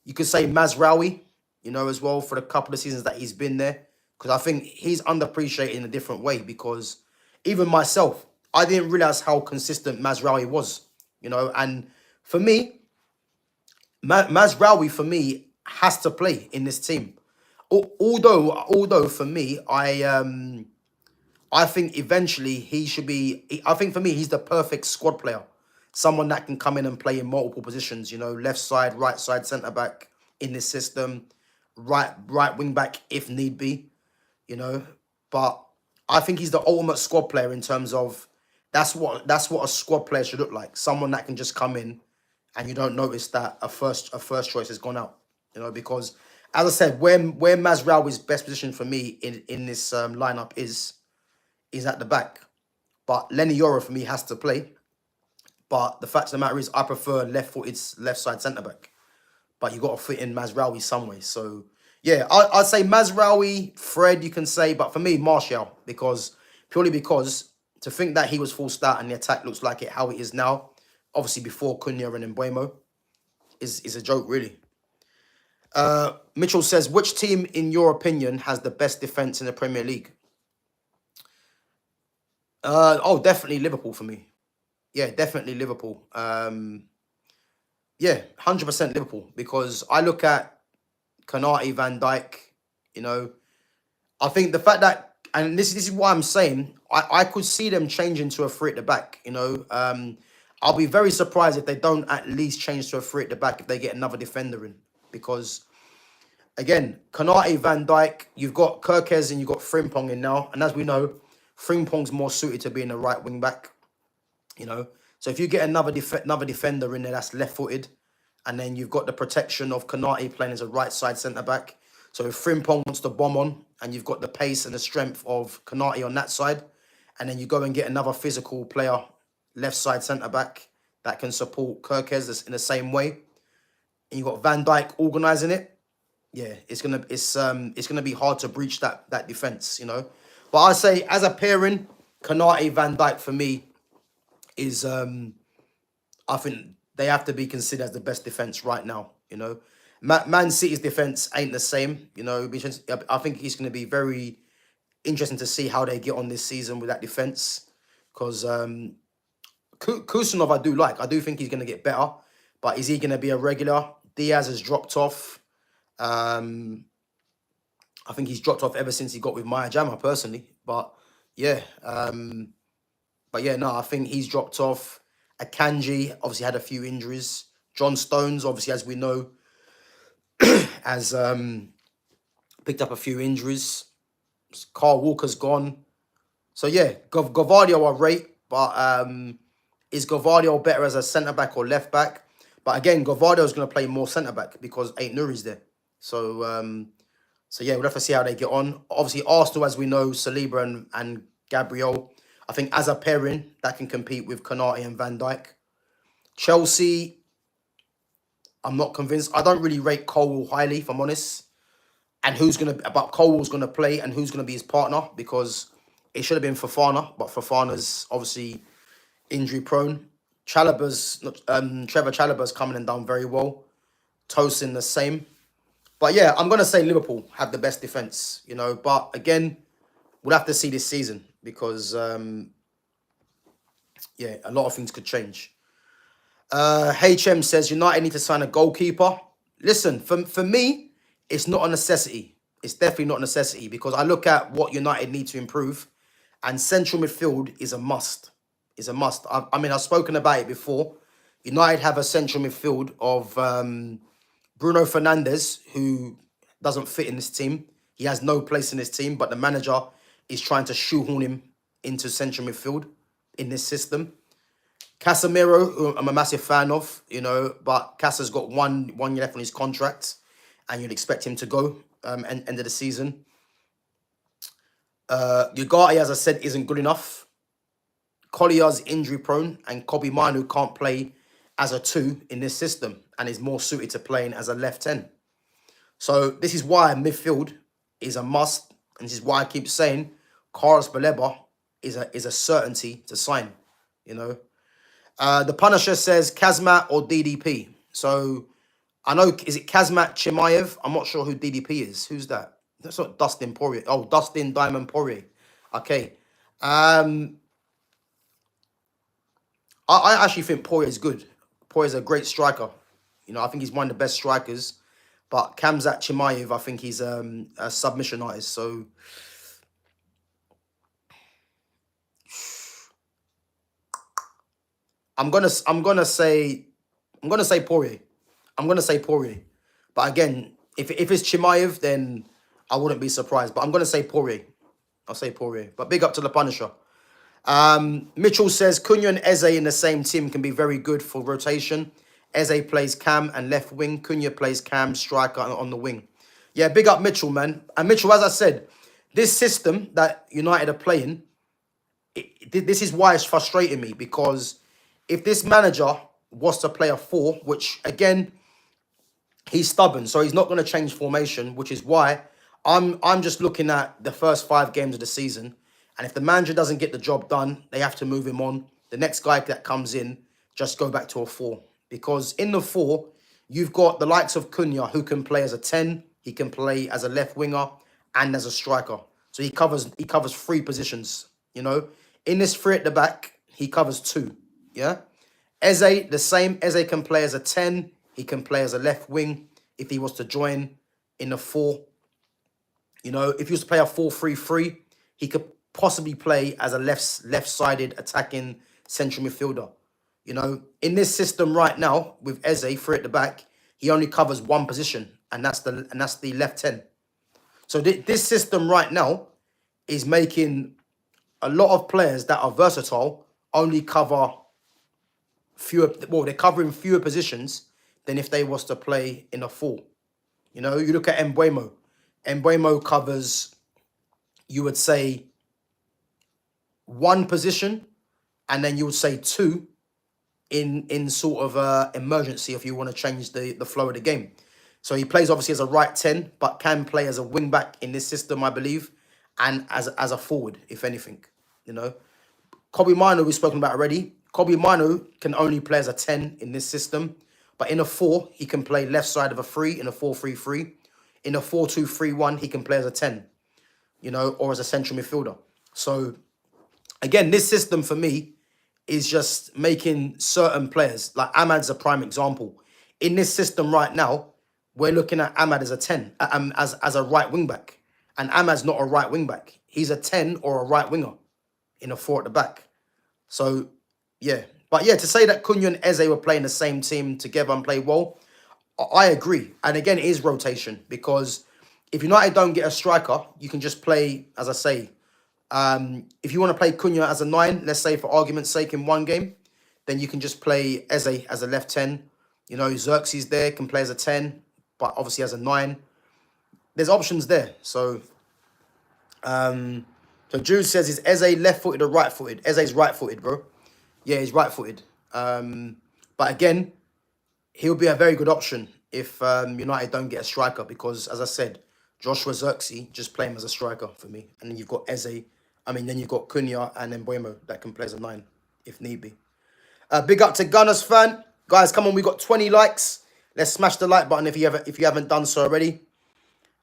you could say Mazraoui, you know, as well, for the couple of seasons that he's been there, because I think he's underappreciated in a different way, because even myself, I didn't realize how consistent Mazraoui was, you know, and for me, Mazraoui for me has to play in this team. Although for me, I think eventually he should be. I think for me, he's the perfect squad player, someone that can come in and play in multiple positions. You know, left side, right side, centre back in this system, right wing back if need be. You know, but I think he's the ultimate squad player in terms of that's what a squad player should look like. Someone that can just come in and you don't notice that a first choice has gone out. You know, because as I said, where Mazraoui's best position for me in this lineup is at the back. But Lenny Yoro for me has to play. But the fact of the matter is, I prefer left-footed, left side centre back. But you got to fit in Mazraoui some way. So yeah, I'd say Mazraoui, Fred, you can say, but for me, Martial, purely because to think that he was forced out and the attack looks like how it is now, obviously before Cunha and Mbeumo, is a joke, really. Mitchell says, which team, in your opinion, has the best defence in the Premier League? Definitely Liverpool for me. Yeah, definitely Liverpool. Yeah, 100% Liverpool, because I look at Konate, Van Dijk, you know, I think the fact that, and this is why I'm saying, I could see them changing to a three at the back, you know. I'll be very surprised if they don't at least change to a three at the back if they get another defender in, because again, Konate, Van Dijk, you've got Kirkes and you've got Frimpong in now, and as we know, Frimpong's more suited to being a right wing back, you know. So if you get another defender in there that's left-footed, and then you've got the protection of Konate playing as a right side centre back. So if Frimpong wants to bomb on, and you've got the pace and the strength of Konate on that side, and then you go and get another physical player, left side centre back, that can support Kirkes in the same way, and you've got Van Dijk organising it. Yeah, it's gonna be hard to breach that defence, you know. But I say as a pairing, Konate, Van Dijk for me is I think they have to be considered as the best defence right now, you know. Man City's defence ain't the same, you know. I think it's going to be very interesting to see how they get on this season with that defence, because Kusanov I do like. I do think he's going to get better, but is he going to be a regular? Diaz has dropped off. I think he's dropped off ever since he got with Maya Jama, personally. But yeah, no, I think he's dropped off. Akanji obviously had a few injuries. John Stones, obviously, as we know, has picked up a few injuries. Carl Walker's gone. So yeah, Gavardio I rate, but is Gavardio better as a centre-back or left-back? But again, Gavardio's going to play more centre-back because Ain't Nuri's there. So yeah, we'll have to see how they get on. Obviously, Arsenal, as we know, Saliba and Gabriel, I think as a pairing, that can compete with Konate and Van Dijk. Chelsea, I'm not convinced. I don't really rate Colwill highly, if I'm honest. And but Colwill's going to play and who's going to be his partner, because it should have been Fofana, but Fofana's obviously injury prone. Trevor Chalobah's coming and done very well. Tosin the same. But yeah, I'm going to say Liverpool have the best defence, you know. But again, we'll have to see this season because, yeah, a lot of things could change. HM says United need to sign a goalkeeper. Listen, for me, it's not a necessity. It's definitely not a necessity, because I look at what United need to improve, and central midfield is a must. Is a must. I mean, I've spoken about it before. United have a central midfield of Bruno Fernandes, who doesn't fit in this team. He has no place in this team, but the manager is trying to shoehorn him into central midfield in this system. Casemiro, who I'm a massive fan of, you know, but Casa's got one year left on his contract, and you'd expect him to go end of the season. Ugarte, as I said, isn't good enough. Collier's injury prone, and Kobe Manu can't play as a 2 in this system and is more suited to playing as a left 10. So this is why midfield is a must, and this is why I keep saying Carlos Baleba is a certainty to sign. You know, the Punisher says Kazmat or DDP. So I know, is it Kazmat Chimaev? I'm not sure who DDP is. Who's that? That's not Dustin Poirier. Oh, Dustin Diamond Poirier. Okay. I actually think Poirier is good. Poirier is a great striker. You know, I think he's one of the best strikers. But Khamzat Chimaev, I think he's a submission artist. So I'm gonna say Poirier. I'm gonna say Poirier. But again, if it's Chimaev, then I wouldn't be surprised. But I'm gonna say Poirier. I'll say Poirier. But big up to the Punisher. Mitchell says Cunha and Eze in the same team can be very good for rotation. Eze plays cam and left wing. Cunha plays cam, striker on the wing. Yeah, big up Mitchell, man. And Mitchell, as I said, this system that United are playing, this is why it's frustrating me, because if this manager was to play a 4, which again, he's stubborn, so he's not going to change formation, which is why I'm just looking at the first 5 games of the season. And if the manager doesn't get the job done, they have to move him on. The next guy that comes in, just go back to a 4. Because in the 4, you've got the likes of Cunha, who can play as a 10. He can play as a left winger and as a striker. So he covers 3 positions, you know. In this 3 at the back, he covers 2, yeah. Eze, the same. Eze can play as a 10. He can play as a left wing if he was to join in the 4. You know, if he was to play a 4-3-3, he could possibly play as a left-sided attacking central midfielder. You know, in this system right now with Eze 3 at the back, he only covers 1 position, and that's the left 10. So this system right now is making a lot of players that are versatile only cover fewer. Well, they're covering fewer positions than if they was to play in a 4. You know, you look at Mbeumo. Mbeumo covers, you would say, 1 position, and then you would say 2 in sort of emergency if you want to change the flow of the game. So he plays obviously as a right 10, but can play as a wing back in this system, I believe, and as a forward, if anything. You know, Kobe Mino we've spoken about already. Kobe Mino can only play as a 10 in this system, but in a 4 he can play left side of a 3 in a 4-3-3. In a 4-2-3-1 he can play as a 10, you know, or as a central midfielder. So again, this system for me is just making certain players, like Ahmad's a prime example. In this system right now, we're looking at Ahmad as a 10, as a right wing back. And Ahmad's not a right wing back. He's a 10 or a right winger in a 4 at the back. So, yeah. But yeah, to say that Cunha and Eze were playing the same team together and play well, I agree. And again, it is rotation, because if United don't get a striker, you can just play, as I say, if you want to play Cunha as a 9, let's say for argument's sake in 1 game, then you can just play Eze as a left 10. You know, Xerxes there can play as a 10, but obviously as a 9. There's options there. So, so Jude says, is Eze left-footed or right-footed? Eze's right-footed, bro. Yeah, he's right-footed. But again, he'll be a very good option if United don't get a striker, because, as I said, Joshua Xerxes, just play him as a striker for me. And then you've got Eze. Then you've got Cunha and then Mbeumo that can play as a 9 if need be. Big up to Gunners fan. Guys, come on, we got 20 likes. Let's smash the like button if you haven't done so already.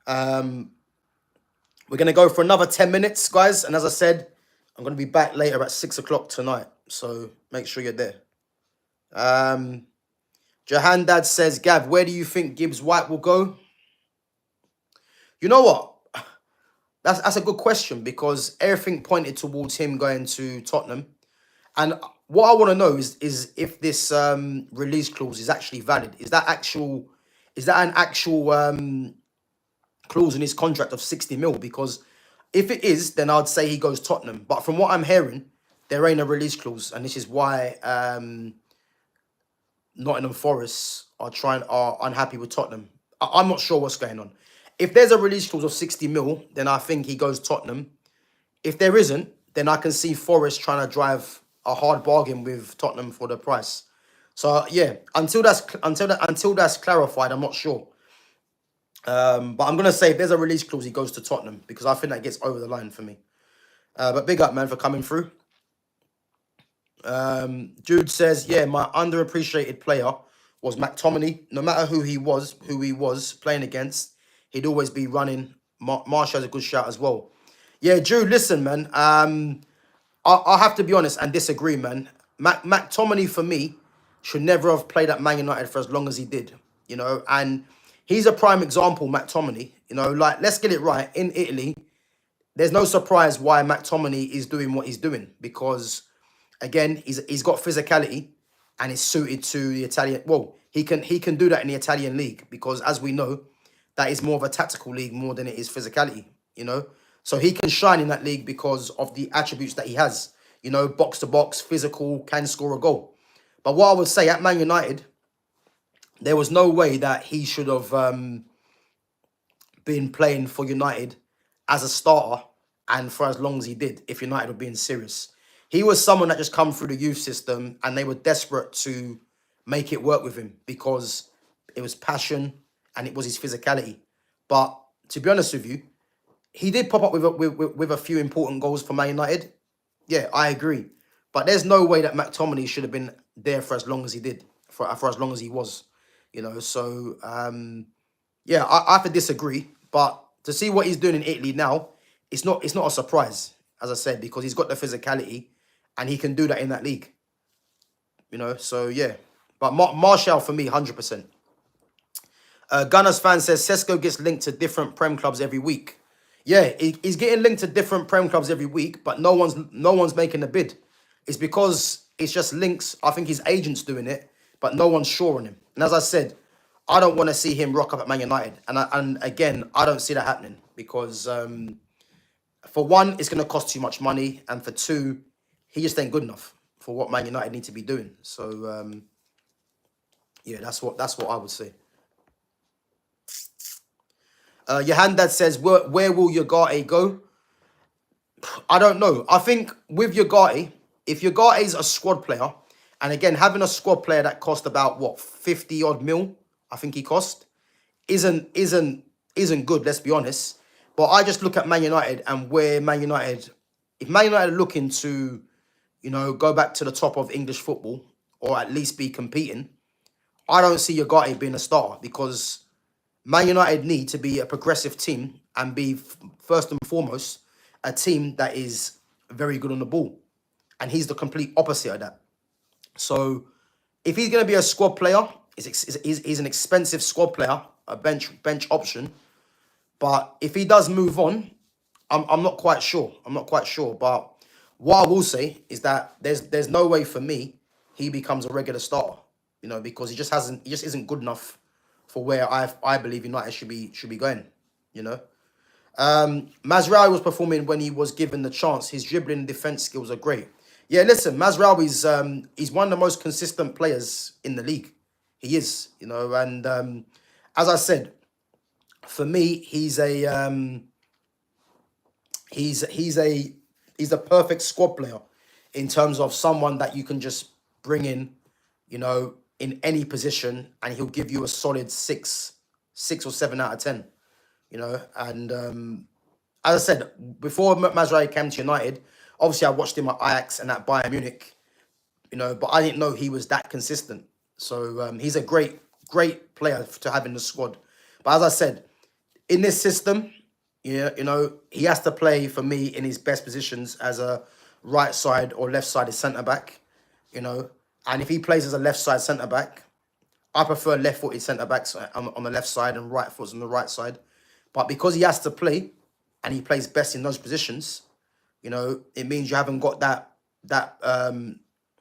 We're going to go for another 10 minutes, guys. And as I said, I'm going to be back later at 6 o'clock tonight. So make sure you're there. Jahan Dad says, Gav, where do you think Gibbs White will go? You know what? That's a good question, because everything pointed towards him going to Tottenham. And what I want to know is if this release clause is actually valid. Is that an actual clause in his contract of 60 mil? Because if it is, then I'd say he goes Tottenham. But from what I'm hearing, there ain't a release clause, and this is why Nottingham Forest are unhappy with Tottenham. I'm not sure what's going on. If there's a release clause of 60 mil, then I think he goes Tottenham. If there isn't, then I can see Forest trying to drive a hard bargain with Tottenham for the price. So yeah, until that's clarified, I'm not sure. But I'm gonna say if there's a release clause, he goes to Tottenham because I think that gets over the line for me. But big up, man, for coming through. Jude says, yeah, my underappreciated player was McTominay. No matter who he was playing against, he'd always be running. Marshall's a good shout as well. Yeah, Jude, listen, man. I'll have to be honest and disagree, man. McTominay, for me, should never have played at Man United for as long as he did, and he's a prime example, McTominay. Like, let's get it right. In Italy, there's no surprise why McTominay is doing what he's doing because, again, he's got physicality and is suited to the Italian. Well, he can do that in the Italian league because, as we know, that is more of a tactical league more than it is physicality, So he can shine in that league because of the attributes that he has, box to box, physical, can score a goal. But what I would say at Man United, there was no way that he should have been playing for United as a starter and for as long as he did if United were being serious. He was someone that just come through the youth system and they were desperate to make it work with him because it was passion and it was his physicality. But to be honest with you, he did pop up with a few important goals for Man United. Yeah, I agree. But there's no way that McTominay should have been there for as long as he did, for as long as he was. So, yeah, I have to disagree. But to see what he's doing in Italy now, it's not a surprise, as I said, because he's got the physicality and he can do that in that league. So yeah. But Martial for me, 100%. Gunners fan says Sesko gets linked to different Prem clubs every week. Yeah, he's getting linked to different Prem clubs every week, but no one's making a bid. It's because it's just links. I think his agent's doing it, but no one's sure on him. And as I said, I don't want to see him rock up at Man United. And again, I don't see that happening because for one, it's going to cost too much money, and for two, he just ain't good enough for what Man United need to be doing. So yeah, that's what I would say. Yohandad says, where will Ugarte go? I don't know. I think with Ugarte, if Ugarte is a squad player, and again, having a squad player that cost about 50 odd mil, I think he cost, isn't good, let's be honest. But I just look at Man United and where Man United, if Man United are looking to, go back to the top of English football, or at least be competing, I don't see Ugarte being a starter because Man United need to be a progressive team and be, first and foremost, a team that is very good on the ball. And he's the complete opposite of that. So if he's going to be a squad player, he's an expensive squad player, a bench option. But if he does move on, I'm not quite sure. But what I will say is that there's no way for me he becomes a regular starter, because he just isn't good enough for where I believe United should be going, Mazraoui was performing when he was given the chance. His dribbling and defense skills are great. Yeah, listen, Mazraoui he's one of the most consistent players in the league. He is, and as I said, for me, he's the perfect squad player in terms of someone that you can just bring in, in any position, and he'll give you a solid 6 or 7 out of 10. And as I said, before Mazraoui came to United, obviously I watched him at Ajax and at Bayern Munich, but I didn't know he was that consistent. So he's a great player to have in the squad. But as I said, in this system, he has to play, for me, in his best positions as a right side or left sided centre back, and if he plays as a left side centre back, I prefer left footed centre backs on the left side and right footers on the right side. But because he has to play and he plays best in those positions, it means you haven't got that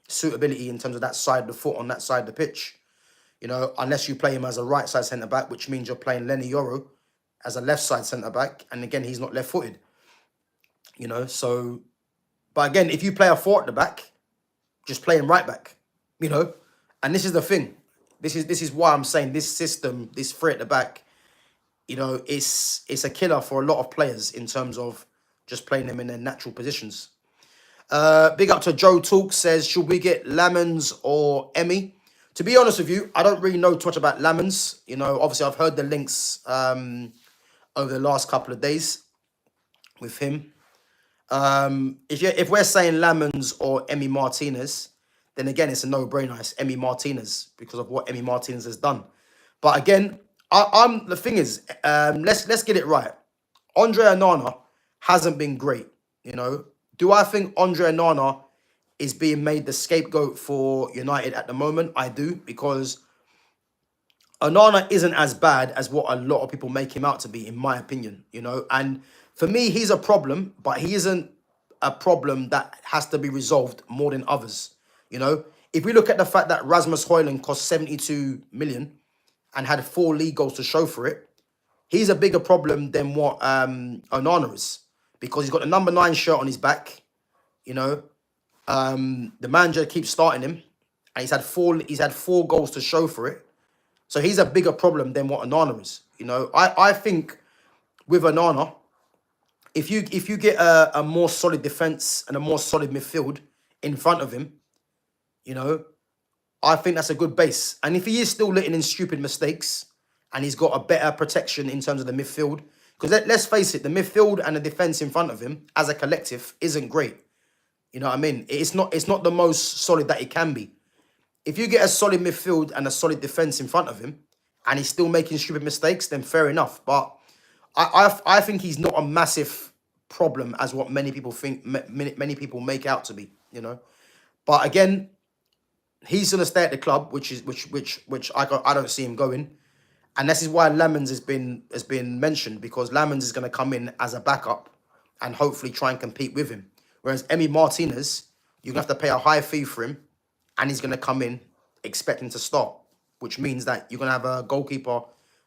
suitability in terms of that side of the foot on that side of the pitch, unless you play him as a right side centre back, which means you're playing Lenny Yoro as a left side centre back, and again he's not left footed, So, but again, if you play a 4 at the back, just play him right back, and this is the thing. This is why I'm saying this system, this 3 at the back, it's a killer for a lot of players in terms of just playing them in their natural positions. Big up to Joe Talk says, should we get Lamens or Emmy? To be honest with you, I don't really know too much about Lamens. You know, obviously I've heard the links over the last couple of days with him. If we're saying Lamens or Emmy Martinez, then again it's a no-brainer. It's Emmy Martinez because of what Emmy Martinez has done. But again, the thing is, let's get it right. Andre Onana hasn't been great. You know, do I think Andre Onana is being made the scapegoat for United at the moment? I do, because Onana isn't as bad as what a lot of people make him out to be, in my opinion, you know. And for me, he's a problem, but he isn't a problem that has to be resolved more than others, you know. If we look at the fact that Rasmus Højlund cost 72 million and had 4 league goals to show for it, he's a bigger problem than what Onana is, because he's got the number 9 shirt on his back, you know. The manager keeps starting him, and he's had four goals to show for it. So he's a bigger problem than what Onana is. You know, I think with Onana, if you get a more solid defense and a more solid midfield in front of him, you know, I think that's a good base. And if he is still letting in stupid mistakes and he's got a better protection in terms of the midfield, because let's face it, the midfield and the defense in front of him as a collective isn't great. You know what I mean? It's not the most solid that it can be. If you get a solid midfield and a solid defense in front of him, and he's still making stupid mistakes, then fair enough. But I think he's not a massive problem as what many people think, many people make out to be. You know, but again, he's gonna stay at the club, which I don't see him going, and this is why Lamens has been mentioned, because Lamens is gonna come in as a backup and hopefully try and compete with him. Whereas Emmy Martinez, you're gonna have to pay a high fee for him, and he's going to come in expecting to start, which means that you're going to have a goalkeeper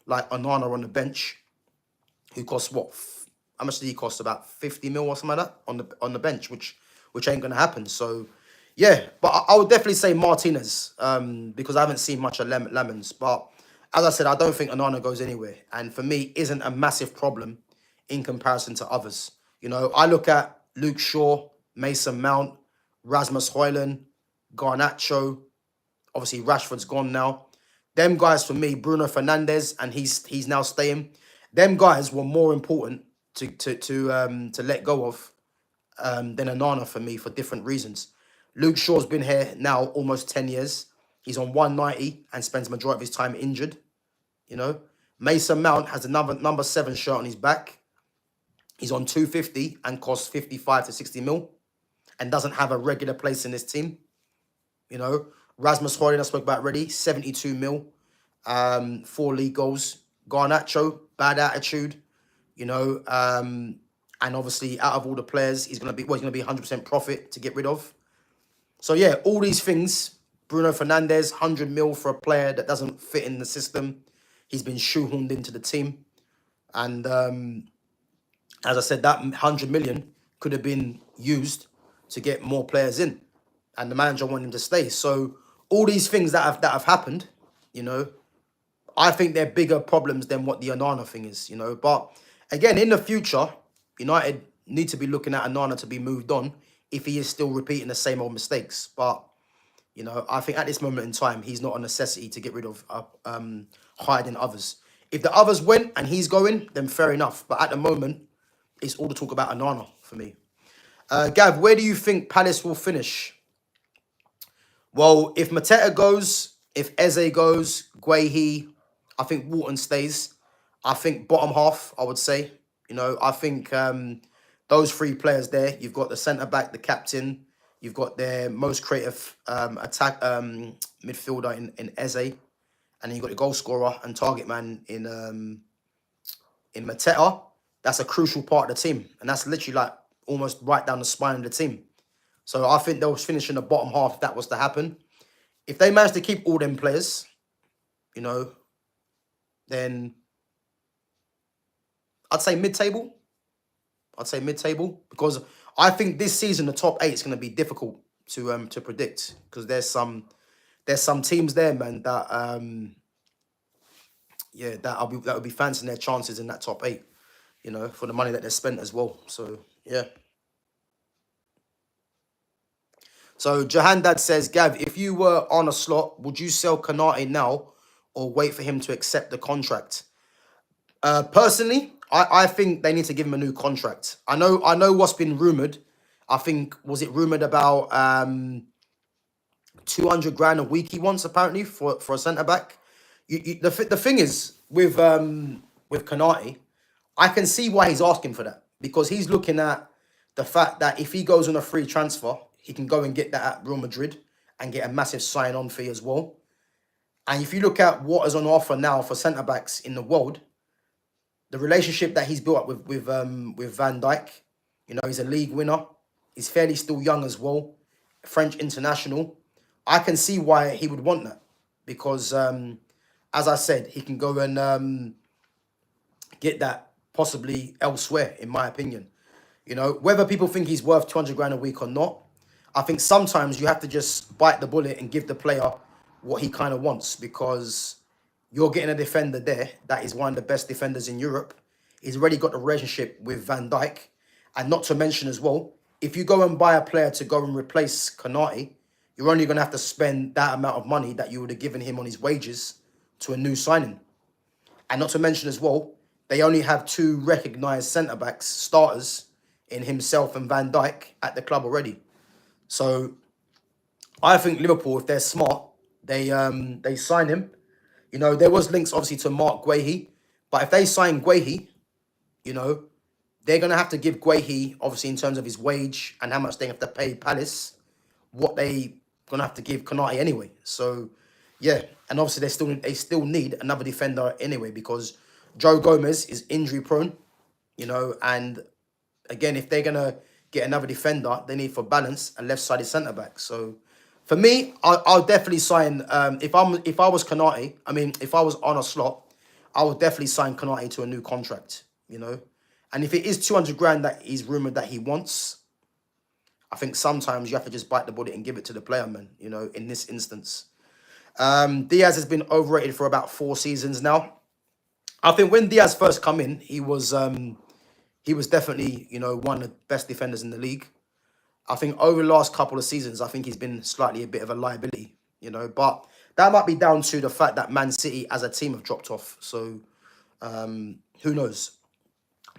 like Onana on the bench who costs what? How much did he cost? About 50 mil or something like that on the bench, which ain't going to happen. So, yeah, but I would definitely say Martinez because I haven't seen much of Lamens. But as I said, I don't think Onana goes anywhere. And for me, isn't a massive problem in comparison to others. You know, I look at Luke Shaw, Mason Mount, Rasmus Højlund, Garnacho, obviously Rashford's gone now. Them guys for me, Bruno Fernandes, and he's now staying. Them guys were more important to let go of than Onana for me for different reasons. Luke Shaw's been here now almost 10 years. He's on 190 and spends the majority of his time injured. You know, Mason Mount has another number 7 shirt on his back. He's on 250 and costs 55 to 60 mil and doesn't have a regular place in this team. You know, Rasmus Højlund, I spoke about already, 72 mil, 4 league goals. Garnacho, bad attitude, you know, and obviously out of all the players, he's going to be 100% profit to get rid of. So yeah, all these things, Bruno Fernandes, 100 mil for a player that doesn't fit in the system. He's been shoehorned into the team. And as I said, that 100 million could have been used to get more players in. And the manager wanted him to stay. So all these things that have happened, you know, I think they're bigger problems than what the Onana thing is, you know. But again, in the future, United need to be looking at Onana to be moved on if he is still repeating the same old mistakes. But, you know, I think at this moment in time, he's not a necessity to get rid of higher than others. If the others went and he's going, then fair enough. But at the moment, it's all the talk about Onana for me. Gav, where do you think Palace will finish? Well, if Mateta goes, if Eze goes, Guehi, I think Walton stays. I think bottom half, I would say. You know, I think those 3 players there, you've got the centre-back, the captain, you've got their most creative attack midfielder in Eze, and then you've got the goal scorer and target man in Mateta. That's a crucial part of the team, and that's literally like almost right down the spine of the team. So I think they'll finish in the bottom half if that was to happen. If they manage to keep all them players, you know, then I'd say mid-table. Because I think this season the top 8 is going to be difficult to predict, because there's some teams there, man, that that will be fancying their chances in that top 8, you know, for the money that they spent as well. So Yeah. So Jahandad says, Gav, if you were on a slot, would you sell Kanate now or wait for him to accept the contract? Personally, I think they need to give him a new contract. I know what's been rumored. I think was it rumored about 200 grand a week he wants apparently for a centre back. The thing is with Kanate, I can see why he's asking for that because he's looking at the fact that if he goes on a free transfer, he can go and get that at Real Madrid and get a massive sign-on fee as well. And if you look at what is on offer now for centre backs in the world, the relationship that he's built up with Van Dijk, you know, he's a league winner. He's fairly still young as well, French international. I can see why he would want that because, as I said, he can go and get that possibly elsewhere, in my opinion. You know, whether people think he's worth 200 grand a week or not, I think sometimes you have to just bite the bullet and give the player what he kind of wants because you're getting a defender there that is one of the best defenders in Europe. He's already got the relationship with Van Dijk. And not to mention as well, if you go and buy a player to go and replace Kanate, you're only going to have to spend that amount of money that you would have given him on his wages to a new signing. And not to mention as well, they only have two recognised centre-backs, starters, in himself and Van Dijk at the club already. So I think Liverpool, if they're smart, they sign him. You know, there was links obviously to Mark Guehi, but if they sign Guehi, you know, they're going to have to give Guehi, obviously in terms of his wage and how much they have to pay Palace, what they going to have to give Konate anyway. So, yeah, and obviously they still need another defender anyway because Joe Gomez is injury prone, you know, and again, if they're going to get another defender, they need for balance a left-sided centre-back. So, for me, I'll definitely sign. If I was Konate, if I was on a slot, I would definitely sign Konate to a new contract. You know, and if it is 200 grand that he's rumoured that he wants, I think sometimes you have to just bite the bullet and give it to the player, man. You know, in this instance, Diaz has been overrated for about 4 seasons now. I think when Diaz first come in, he was definitely, you know, one of the best defenders in the league. I think over the last couple of seasons, I think he's been slightly a bit of a liability, you know. But that might be down to the fact that Man City as a team have dropped off. So who knows?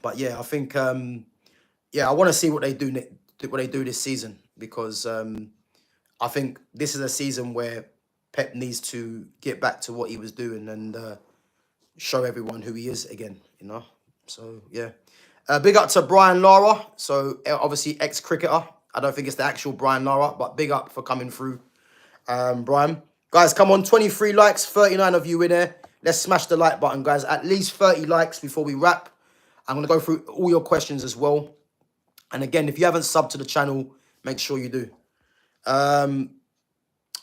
But yeah, I think I want to see what they do this season because I think this is a season where Pep needs to get back to what he was doing and show everyone who he is again, you know. So yeah. Big up to Brian Lara. So obviously ex-cricketer. I don't think it's the actual Brian Lara, but big up for coming through, Brian. Guys, come on, 23 likes, 39 of you in there. Let's smash the like button, guys. At least 30 likes before we wrap. I'm going to go through all your questions as well. And again, if you haven't subbed to the channel, make sure you do. Oh,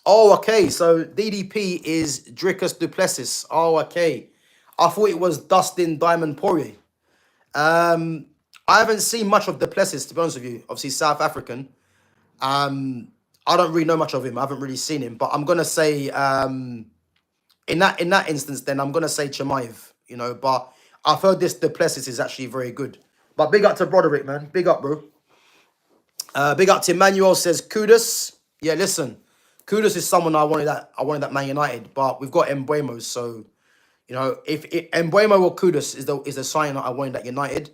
okay. So DDP is Dricus Duplessis. Oh, okay. I thought it was Dustin Diamond Poirier. I haven't seen much of Duplessis, to be honest with you. Obviously, South African. I don't really know much of him. I haven't really seen him. But I'm going to say, in that instance, then, I'm going to say Chimaev, you know. But I've heard this Duplessis is actually very good. But big up to Broderick, man. Big up, bro. Big up to Emmanuel says, Kudus. Yeah, listen. Kudus is someone I wanted that Man United. But we've got Mbeumo, so... You know, if Mbeumo or Kudus is the sign that I wanted at United.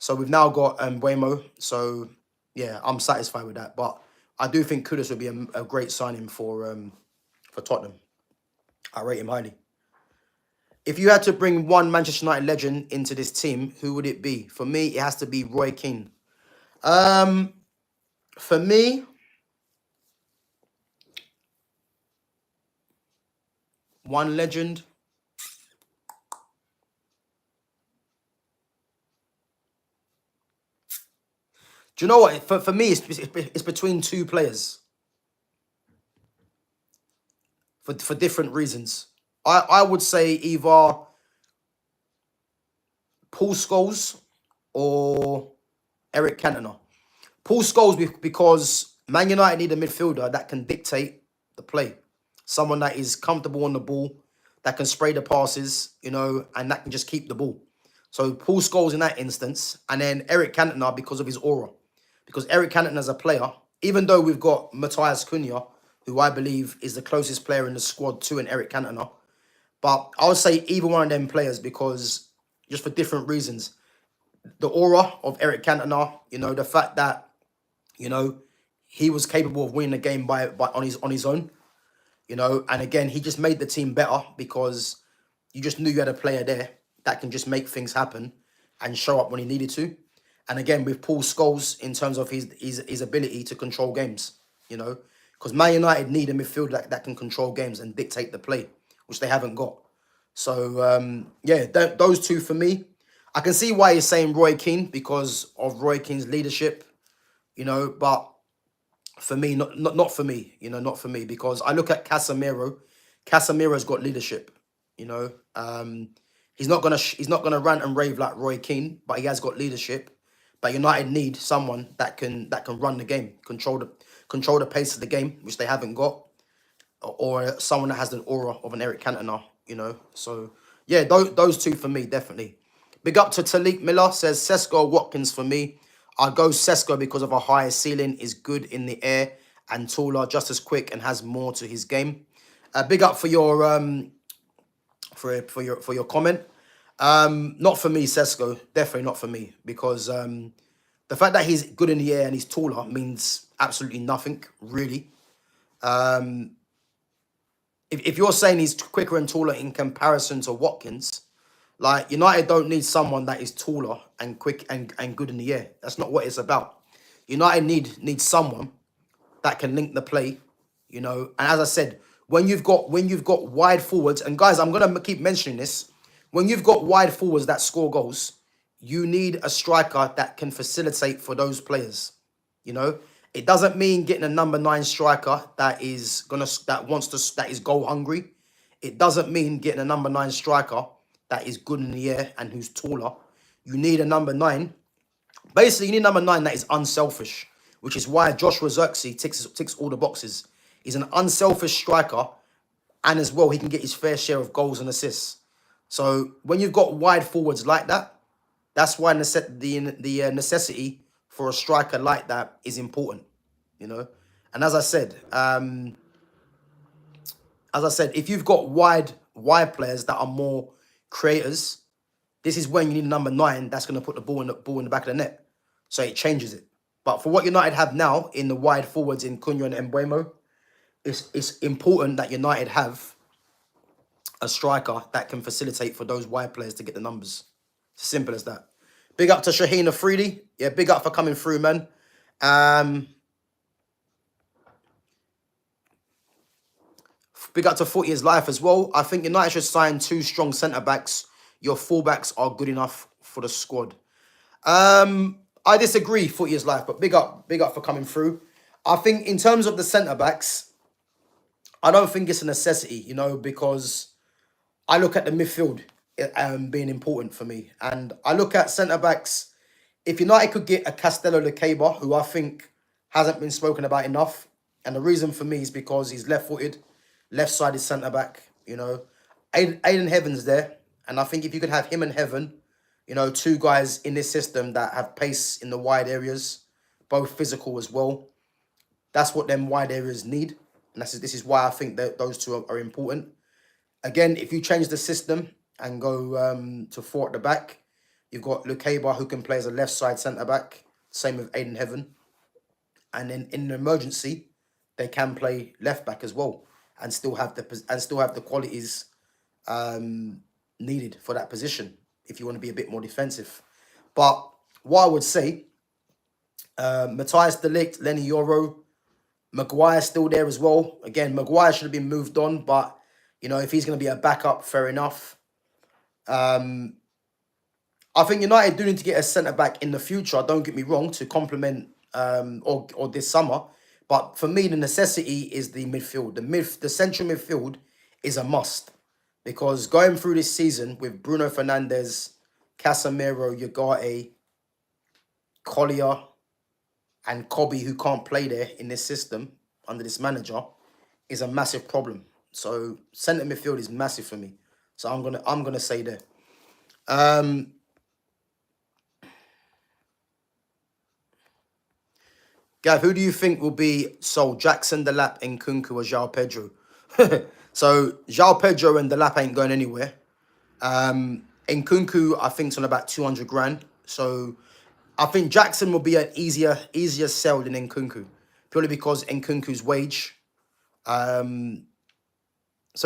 So we've now got Mbeumo. So, yeah, I'm satisfied with that. But I do think Kudus would be a great signing for Tottenham. I rate him highly. If you had to bring one Manchester United legend into this team, who would it be? For me, it has to be Roy Keane. For me, one legend... Do you know what? For me, it's between two players. For different reasons. I would say either Paul Scholes or Eric Cantona. Paul Scholes because Man United need a midfielder that can dictate the play. Someone that is comfortable on the ball, that can spray the passes, you know, and that can just keep the ball. So Paul Scholes in that instance, and then Eric Cantona because of his aura. Because Eric Cantona as a player, even though we've got Matthias Cunha, who I believe is the closest player in the squad to an Eric Cantona, but I would say either one of them players because just for different reasons. The aura of Eric Cantona, the fact that, he was capable of winning the game by on his own, and again, he just made the team better because you just knew you had a player there that can just make things happen and show up when he needed to. And again, with Paul Scholes in terms of his ability to control games, because Man United need a midfielder that can control games and dictate the play, which they haven't got. So, those two for me. I can see why he's saying Roy Keane because of Roy Keane's leadership, but for me, not for me, not for me, because I look at Casemiro. Casemiro's got leadership, he's not gonna rant and rave like Roy Keane, but he has got leadership. But United need someone that can run the game, control the pace of the game, which they haven't got, or someone that has the aura of an Eric Cantona, So yeah, those two for me definitely. Big up to Talik Miller, says Sesko or Watkins for me. I'd go Sesko because of a higher ceiling, is good in the air and taller, just as quick and has more to his game. Big up for your for your comment. Not for me, Sesko. Definitely not for me because the fact that he's good in the air and he's taller means absolutely nothing, really. If you're saying he's quicker and taller in comparison to Watkins, like United don't need someone that is taller and quick and good in the air. That's not what it's about. United need someone that can link the play, And as I said, when you've got wide forwards, and guys, I'm gonna keep mentioning this. When you've got wide forwards that score goals, you need a striker that can facilitate for those players. It doesn't mean getting a number 9 striker that is goal hungry. It doesn't mean getting a number 9 striker that is good in the air and who's taller. You need a number 9. Basically, you need a number 9 that is unselfish, which is why Joshua Zirkzee ticks all the boxes. He's an unselfish striker, and as well, he can get his fair share of goals and assists. So when you've got wide forwards like that, that's why the necessity for a striker like that is important, And as I said, if you've got wide players that are more creators, this is when you need a number 9 that's going to put the ball in the back of the net. So it changes it. But for what United have now in the wide forwards in Cunha and Mbeumo, it's important that United have a striker that can facilitate for those wide players to get the numbers. It's simple as that. Big up to Shaheen Afridi. Yeah, big up for coming through, man. Big up to 40 Years Life as well. I think United should sign 2 strong centre-backs. Your fullbacks are good enough for the squad. I disagree, 40 Years Life, but big up for coming through. I think in terms of the centre-backs, I don't think it's a necessity, because I look at the midfield being important for me. And I look at centre-backs. If United could get a Castello Lukeba, who I think hasn't been spoken about enough, and the reason for me is because he's left-footed, left-sided centre-back, Aiden Heaven's there. And I think if you could have him and Heaven, 2 guys in this system that have pace in the wide areas, both physical as well, that's what them wide areas need. And this is why I think that those 2 are important. Again, if you change the system and go to 4 at the back, you've got Lukeba who can play as a left side centre back. Same with Aiden Heaven. And then in an emergency, they can play left back as well and still have the qualities needed for that position if you want to be a bit more defensive. But what I would say, Matthias de Ligt, Lenny Yoro, Maguire still there as well. Again, Maguire should have been moved on, but if he's going to be a backup, fair enough. I think United do need to get a centre-back in the future, don't get me wrong, to complement or this summer. But for me, the necessity is the midfield. The central midfield is a must. Because going through this season with Bruno Fernandes, Casemiro, Ugarte, Collier, and Kobe, who can't play there in this system under this manager, is a massive problem. So centre midfield is massive for me. So I'm gonna say there. Gav, who do you think will be sold? Jackson, Delap, Nkunku, or João Pedro? So João Pedro and Delap ain't going anywhere. Nkunku, I think, is on about 200 grand. So I think Jackson will be an easier sell than Nkunku, purely because Nkunku's wage. So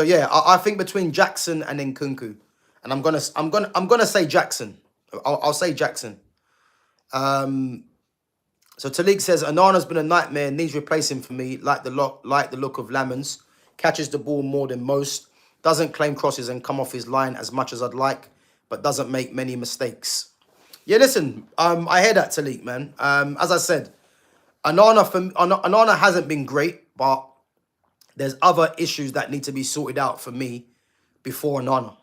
yeah, I think between Jackson and Nkunku, and I'm gonna say Jackson. I'll say Jackson. So Talik says Anana's been a nightmare, needs replacing for me. Like the look of Lamons, catches the ball more than most, doesn't claim crosses and come off his line as much as I'd like, but doesn't make many mistakes. Yeah, listen, I hear that, Talik, man. As I said, Anana hasn't been great, but there's other issues that need to be sorted out for me before Anana.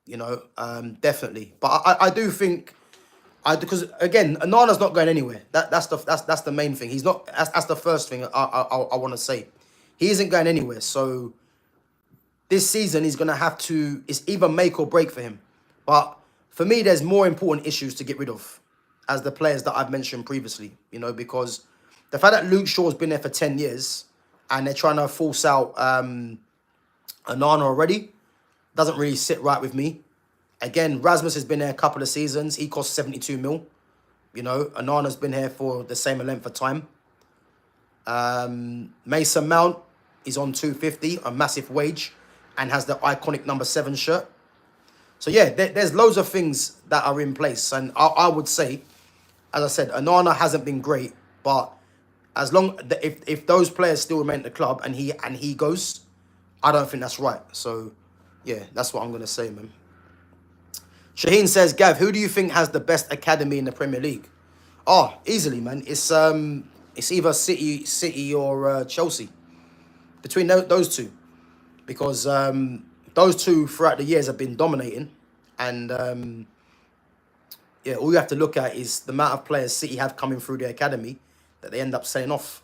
You know, definitely. But I do think. Because again, Anana's not going anywhere. That's the main thing. He's not. That's the first thing I want to say. He isn't going anywhere. So this season he's gonna have to. It's either make or break for him. But for me, there's more important issues to get rid of, as the players that I've mentioned previously. You know, because the fact that Luke Shaw's been there for 10 years and they're trying to force out Anana already doesn't really sit right with me. Again, Rasmus has been there a couple of seasons. He cost 72 mil. You know, Anana's been here for the same length of time. Mason Mount is on 250, a massive wage, and has the iconic number 7 shirt. So yeah, there's loads of things that are in place. And I would say, as I said, Anana hasn't been great, but as long if those players still remain at the club and he goes, I don't think that's right. So yeah, that's what I'm gonna say, man. Shaheen says, Gav, who do you think has the best academy in the Premier League? Oh, easily, man. It's either City or Chelsea. Between those two. Because those two throughout the years have been dominating. And yeah, all you have to look at is the amount of players City have coming through the academy that they end up selling off.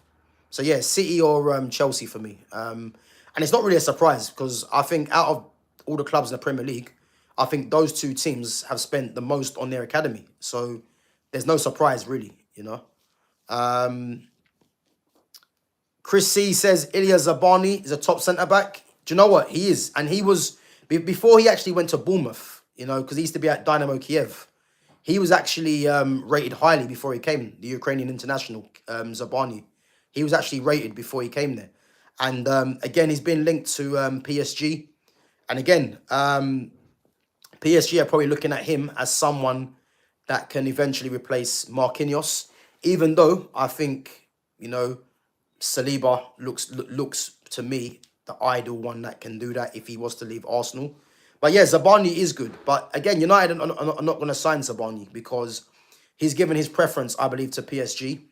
So yeah, City or Chelsea for me. And it's not really a surprise because I think out of all the clubs in the Premier League, I think those two teams have spent the most on their academy. So there's no surprise, really, you know. Chris C says Ilya Zabani is a top centre-back. Do you know what? He is. And he was, before he actually went to Bournemouth, you know, because he used to be at Dynamo Kiev, he was actually rated highly before he came, the Ukrainian international, Zabani. He was actually rated before he came there. And again, he's been linked to PSG. And again, PSG are probably looking at him as someone that can eventually replace Marquinhos, even though I think, you know, Saliba looks to me the ideal one that can do that if he was to leave Arsenal. But yeah, Zabani is good. But again, United are not going to sign Zabani because he's given his preference, I believe, to PSG.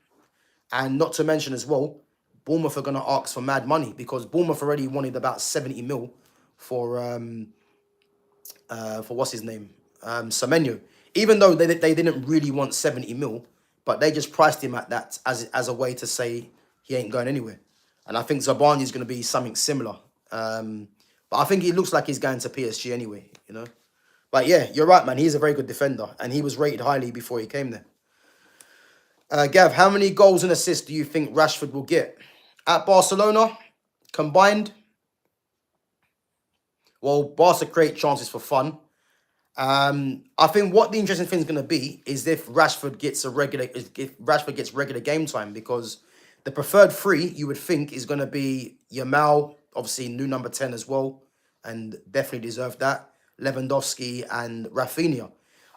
And not to mention as well, Bournemouth are going to ask for mad money because Bournemouth already wanted about 70 mil for what's his name? Semenyo. Even though they didn't really want 70 mil, but they just priced him at that as a way to say he ain't going anywhere. And I think Zabani is going to be something similar. But I think he looks like he's going to PSG anyway, you know. But yeah, you're right, man. He's a very good defender. And he was rated highly before he came there. Gav, how many goals and assists do you think Rashford will get? At Barcelona, combined? Well, Barca create chances for fun. I think what the interesting thing is going to be is if Rashford gets regular game time, because the preferred 3 you would think is going to be Yamal, obviously new number 10 as well, and definitely deserve that. Lewandowski and Rafinha.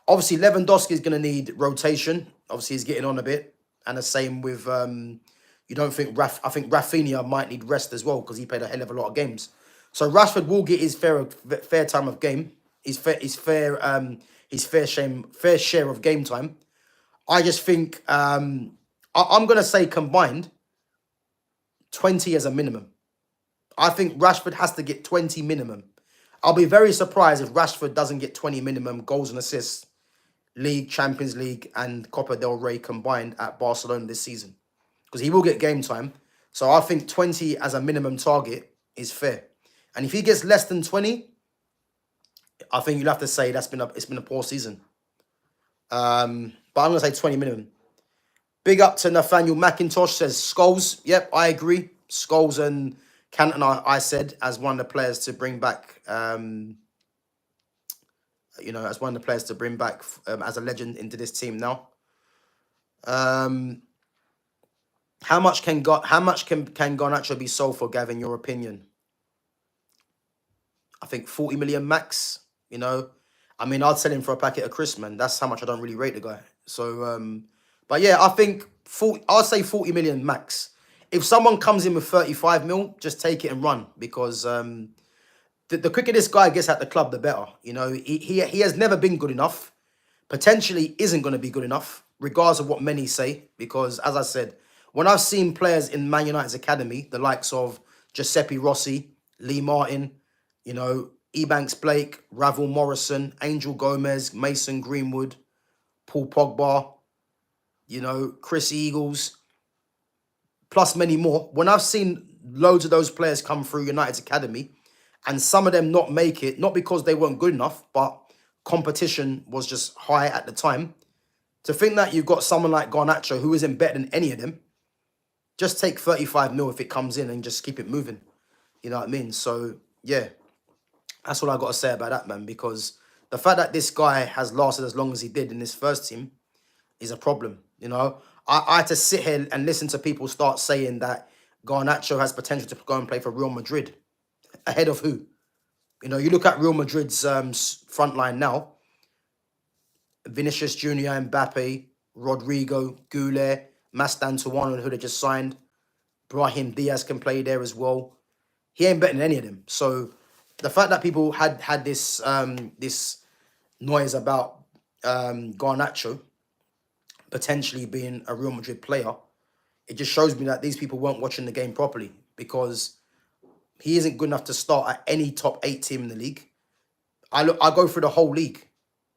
Obviously, Lewandowski is going to need rotation. Obviously, he's getting on a bit, and the same with you don't think I think Rafinha might need rest as well because he played a hell of a lot of games. So Rashford will get his fair time of game, his fair share of game time. I just think I'm gonna say combined 20 as a minimum. I think Rashford has to get 20 minimum. I'll be very surprised if Rashford doesn't get 20 minimum goals and assists, League, Champions League, and Copa del Rey combined at Barcelona this season, because he will get game time. So I think 20 as a minimum target is fair. And if he gets less than 20, I think you'll have to say it's been a poor season. But I'm gonna say 20 minimum. Big up to Nathaniel McIntosh, says Scholes. Yep, I agree. Scholes and Canton, I said, as one of the players to bring back, as one of the players to bring back as a legend into this team now. How much can Garnacho be sold for, Gav, in your opinion? I think 40 million max, I mean, I'd sell him for a packet of crisps, man. That's how much I don't really rate the guy. So, but yeah, I think I'd say 40 million max. If someone comes in with 35 mil, just take it and run, because the quicker this guy gets at the club, the better. He has never been good enough. Potentially isn't going to be good enough, regardless of what many say, because, as I said, when I've seen players in Man United's academy, the likes of Giuseppe Rossi, Lee Martin, Ebanks Blake, Ravel Morrison, Angel Gomez, Mason Greenwood, Paul Pogba, Chris Eagles, plus many more. When I've seen loads of those players come through United's academy, and some of them not make it, not because they weren't good enough, but competition was just high at the time, to think that you've got someone like Garnacho who isn't better than any of them, just take 35 mil if it comes in and just keep it moving. You know what I mean? So, yeah. That's all I got to say about that, man, because the fact that this guy has lasted as long as he did in this first team is a problem, I had to sit here and listen to people start saying that Garnacho has potential to go and play for Real Madrid. Ahead of who? You look at Real Madrid's front line now. Vinicius Junior, Mbappe, Rodrigo, Goulet, Mastan Tuano, who they just signed. Brahim Diaz can play there as well. He ain't better than any of them. So the fact that people had this this noise about Garnacho potentially being a Real Madrid player, it just shows me that these people weren't watching the game properly, because he isn't good enough to start at any top 8 team in the league. I go through the whole league,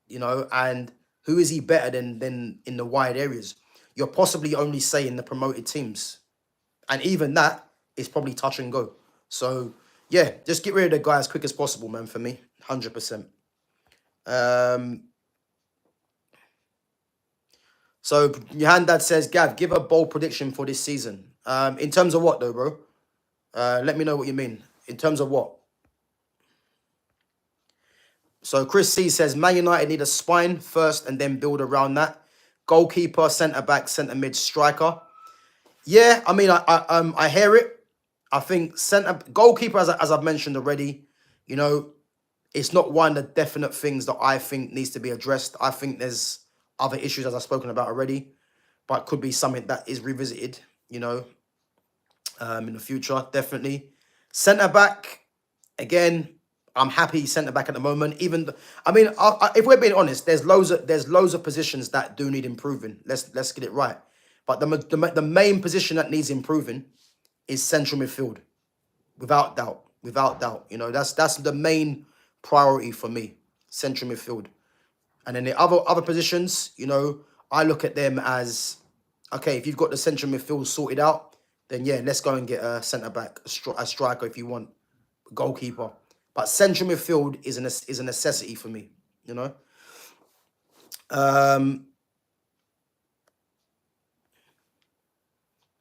and who is he better than in the wide areas? You're possibly only saying the promoted teams, and even that is probably touch and go. So yeah, just get rid of the guy as quick as possible, man, for me. 100%. So Yohandad says, Gav, give a bold prediction for this season. In terms of what, though, bro? Let me know what you mean. In terms of what? So Chris C says, Man United need a spine first and then build around that. Goalkeeper, centre-back, centre-mid, striker. Yeah, I mean, I hear it. I think goalkeeper, as I've mentioned already, it's not one of the definite things that I think needs to be addressed. I think there's other issues, as I've spoken about already, but could be something that is revisited, in the future, definitely. Centre-back, again, I'm happy centre-back at the moment. If we're being honest, there's loads of positions that do need improving. Let's get it right. But the main position that needs improving is central midfield, without doubt. That's the main priority for me, central midfield. And then the other positions, I look at them as, okay, if you've got the central midfield sorted out, then yeah, let's go and get a centre-back, a striker if you want, a goalkeeper. But central midfield is a necessity for me,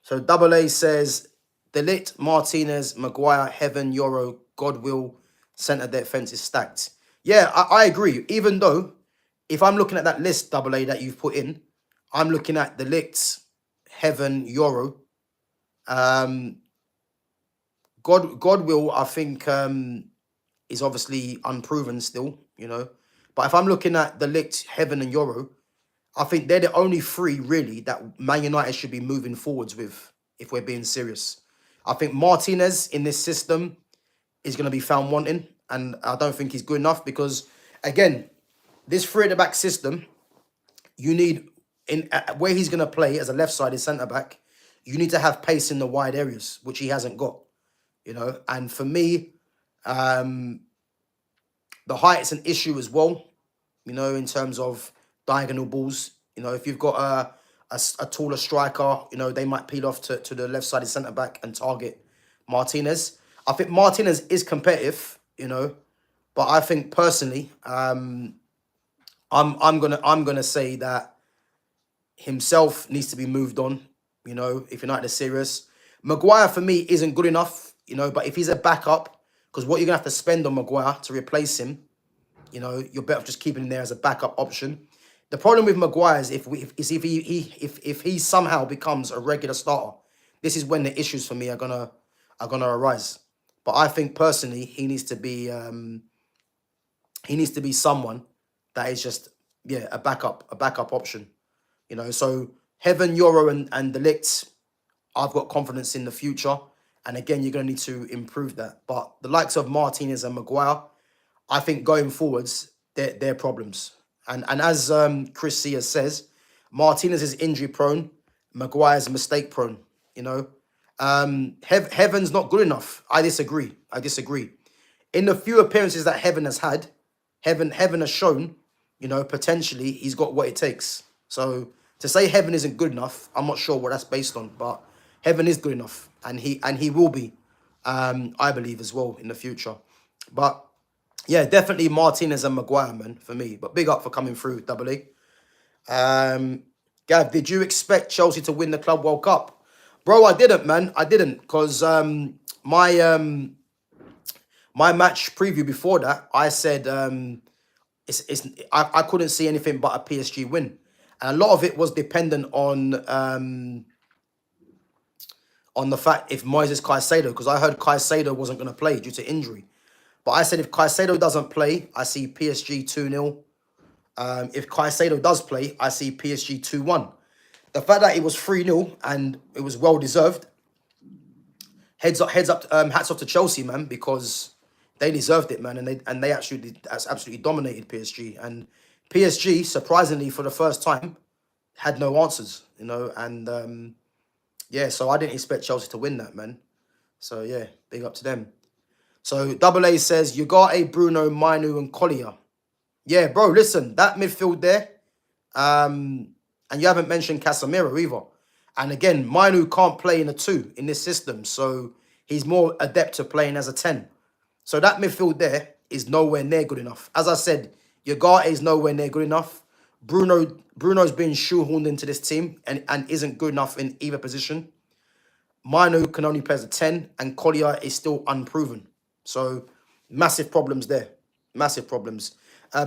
So Double A says, Delit, Martinez, Maguire, Heaven, Euro, Godwill, centre defence is stacked. Yeah, I agree. Even though, if I'm looking at that list, Double A, that you've put in, I'm looking at Delit, Heaven, Euro. Godwill, I think, is obviously unproven still, But if I'm looking at Delit, Heaven, and Euro, I think they're the only 3 really that Man United should be moving forwards with, if we're being serious. I think Martinez in this system is going to be found wanting, and I don't think he's good enough because, again, this 3 at the back system, you need, where he's going to play as a left-sided centre-back, you need to have pace in the wide areas, which he hasn't got, And for me, the height is an issue as well, in terms of diagonal balls. If you've got a taller striker, they might peel off to the left-sided centre-back and target Martinez. I think Martinez is competitive, but I think personally, I'm gonna say that himself needs to be moved on, if United are serious. Maguire, for me, isn't good enough, but if he's a backup, because what you're going to have to spend on Maguire to replace him, you're better off just keeping him there as a backup option. The problem with Maguire is if he somehow becomes a regular starter, this is when the issues for me are gonna arise. But I think personally he needs to be someone that is just a backup option. So Heaven, Euro, and De Ligt, I've got confidence in the future. And again, you're gonna need to improve that. But the likes of Martinez and Maguire, I think going forwards, they're problems. And as Chris Sears says, Martinez is injury prone, Maguire's mistake prone. Heaven's not good enough. I disagree. In the few appearances that Heaven has had, Heaven has shown, potentially he's got what it takes. So to say Heaven isn't good enough, I'm not sure what that's based on, but Heaven is good enough, and he will be, I believe, as well in the future. But yeah, definitely Martinez and Maguire, man, for me. But big up for coming through, Double A. Gav, did you expect Chelsea to win the Club World Cup? Bro, I didn't, man. I didn't, because my match preview before that, I said I couldn't see anything but a PSG win. And a lot of it was dependent on the fact if Moises Caicedo, because I heard Caicedo wasn't going to play due to injury. But I said if Caicedo doesn't play, I see PSG 2-0. If Caicedo does play, I see PSG 2-1. The fact that it was 3-0 and it was well deserved, hats off to Chelsea, man, because they deserved it, man, and they absolutely dominated PSG. And PSG, surprisingly, for the first time, had no answers, and so I didn't expect Chelsea to win that, man. So yeah, big up to them. So Double A says Ugarte, Bruno, Mainu, and Collier. Yeah, bro, listen, that midfield there, and you haven't mentioned Casemiro either. And again, Mainu can't play in a 2 in this system, so he's more adept to playing as a 10. So that midfield there is nowhere near good enough. As I said, Ugarte is nowhere near good enough. Bruno's been shoehorned into this team and isn't good enough in either position. Mainu can only play as a 10, and Collier is still unproven. So massive problems there. Massive problems.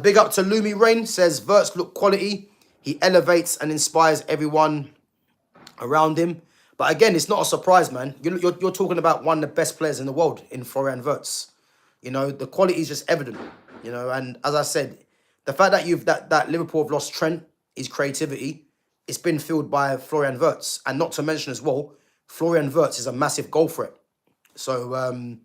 Big up to Lumi Rain, says Wirtz look quality. He elevates and inspires everyone around him. But again, it's not a surprise, man. You're talking about one of the best players in the world in Florian Wirtz. The quality is just evident. And as I said, the fact that that Liverpool have lost Trent, his creativity, it's been filled by Florian Wirtz. And not to mention as well, Florian Wirtz is a massive goal threat. So,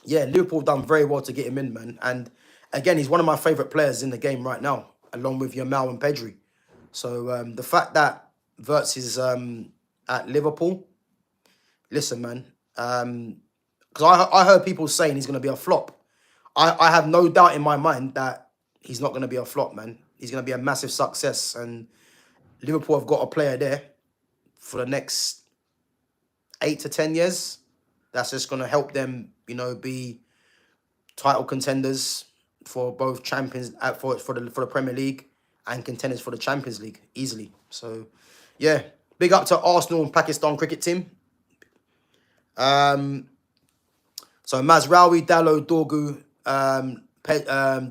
yeah, Liverpool done very well to get him in, man. And again, he's one of my favourite players in the game right now, along with Yamal and Pedri. So the fact that Wirtz is at Liverpool, listen, man, because I heard people saying he's going to be a flop. I have no doubt in my mind that he's not going to be a flop, man. He's going to be a massive success. And Liverpool have got a player there for the next 8 to 10 years. That's just going to help them, be title contenders for both champions, for the Premier League and contenders for the Champions League easily. So, yeah, big up to Arsenal and Pakistan cricket team. So Mazraoui, Dalot, Dorgu,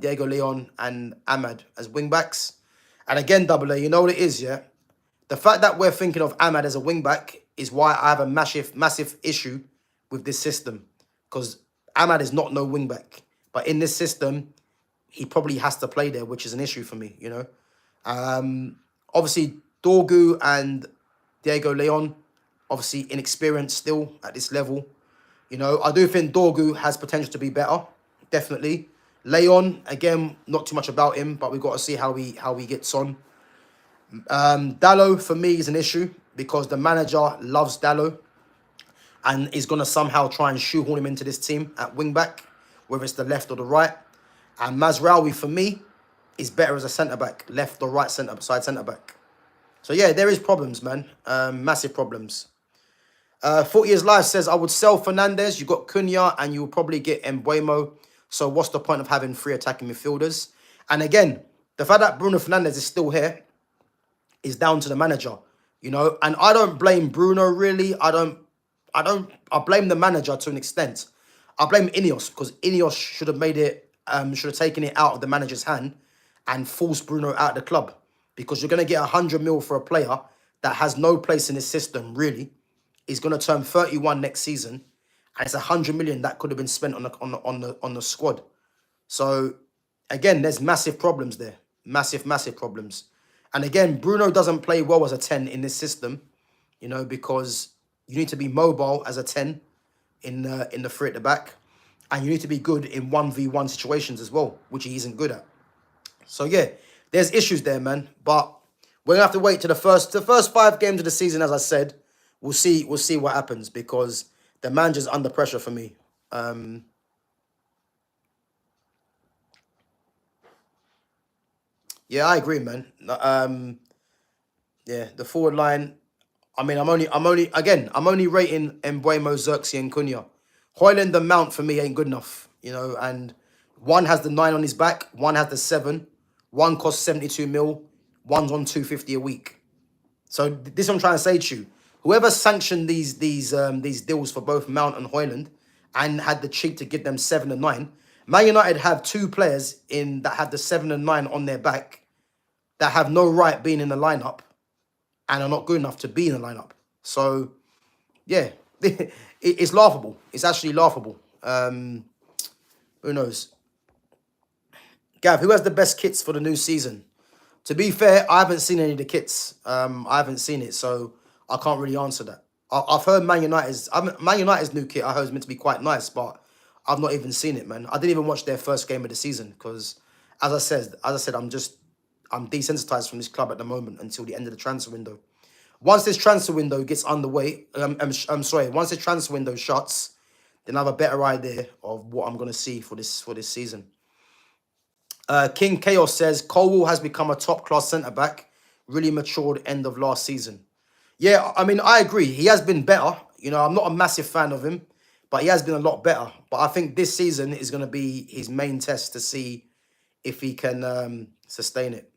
Diego Leon, and Ahmad as wingbacks. And again, Double A, you know what it is, yeah? The fact that we're thinking of Ahmad as a wingback is why I have a massive issue with this system. Because Ahmad is not no wingback. But in this system, he probably has to play there, which is an issue for me, Obviously, Dorgu and Diego Leon, obviously inexperienced still at this level. I do think Dorgu has potential to be better, definitely. Leon, again, not too much about him, but we've got to see how he gets on. Dalot, for me, is an issue because the manager loves Dalot and is going to somehow try and shoehorn him into this team at wing-back, whether it's the left or the right. And Mazraoui, for me, is better as a centre-back, left or right side centre-back. So, yeah, there is problems, man. Massive problems. 40 Years Live says, I would sell Fernandes. You got Cunha and you'll probably get Mbuemo. So what's the point of having 3 attacking midfielders? And again, the fact that Bruno Fernandes is still here, is down to the manager, you know. And I don't blame Bruno really. I blame the manager to an extent. I blame Ineos because Ineos should have made it, should have taken it out of the manager's hand and forced Bruno out of the club, because you're going to get 100 mil for a player that has no place in his system really. He's going to turn 31 next season, and it's 100 million that could have been spent on the squad. So again, there's massive problems there, massive problems. And again, Bruno doesn't play well as a 10 in this system, you know, because you need to be mobile as a 10 in the three at the back, and you need to be good in 1v1 situations as well, which he isn't good at. So yeah, there's issues there, man. But we're gonna have to wait to the first 5 games of the season. As I said, we'll see what happens, because the manager's under pressure for me. Yeah, I agree, man. Yeah, the forward line. I mean, I'm only rating Embuemo, Xerxes, and Cunha. Højlund and Mount for me ain't good enough, you know. And one has the 9 on his back, one has the 7, one costs 72 mil, one's on 250 a week. So this is what I'm trying to say to you. Whoever sanctioned these deals for both Mount and Højlund and had the cheek to give them 7 and 9, Man United have 2 players in that have the 7 and 9 on their back that have no right being in the lineup and are not good enough to be in the lineup. So, yeah, it's laughable. It's actually laughable. Who knows? Gav, who has the best kits for the new season? To be fair, I haven't seen any of the kits. I haven't seen it, so I can't really answer that. I've heard Man United's new kit. I heard is meant to be quite nice, but I've not even seen it, man. I didn't even watch their first game of the season because, as I said, I'm desensitized from this club at the moment until the end of the transfer window. Once this transfer window gets underway, once the transfer window shuts, then I have a better idea of what I'm going to see for this season. King Chaos says, Colwell has become a top-class centre-back, really matured end of last season. Yeah, I mean, I agree. He has been better. You know, I'm not a massive fan of him, but he has been a lot better. But I think this season is going to be his main test to see if he can sustain it.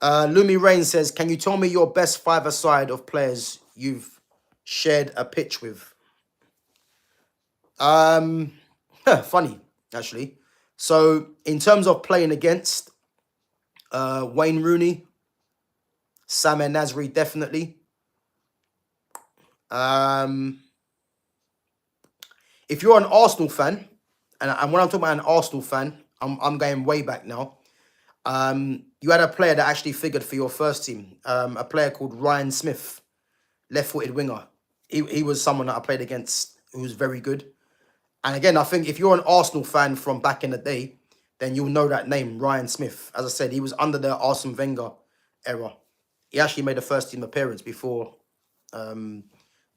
Lumi Rain says, can you tell me your best 5-a-side of players you've shared a pitch with? Funny, actually. So, in terms of playing against, Wayne Rooney, Sam Nasri, definitely. If you're an Arsenal fan, and when I'm talking about an Arsenal fan, I'm going way back now. You had a player that actually figured for your first team, a player called Ryan Smith, left-footed winger. He was someone that I played against who was very good. And again, I think if you're an Arsenal fan from back in the day, then you'll know that name, Ryan Smith. As I said, he was under the Arsene Wenger era. He actually made a first-team appearance before. Don't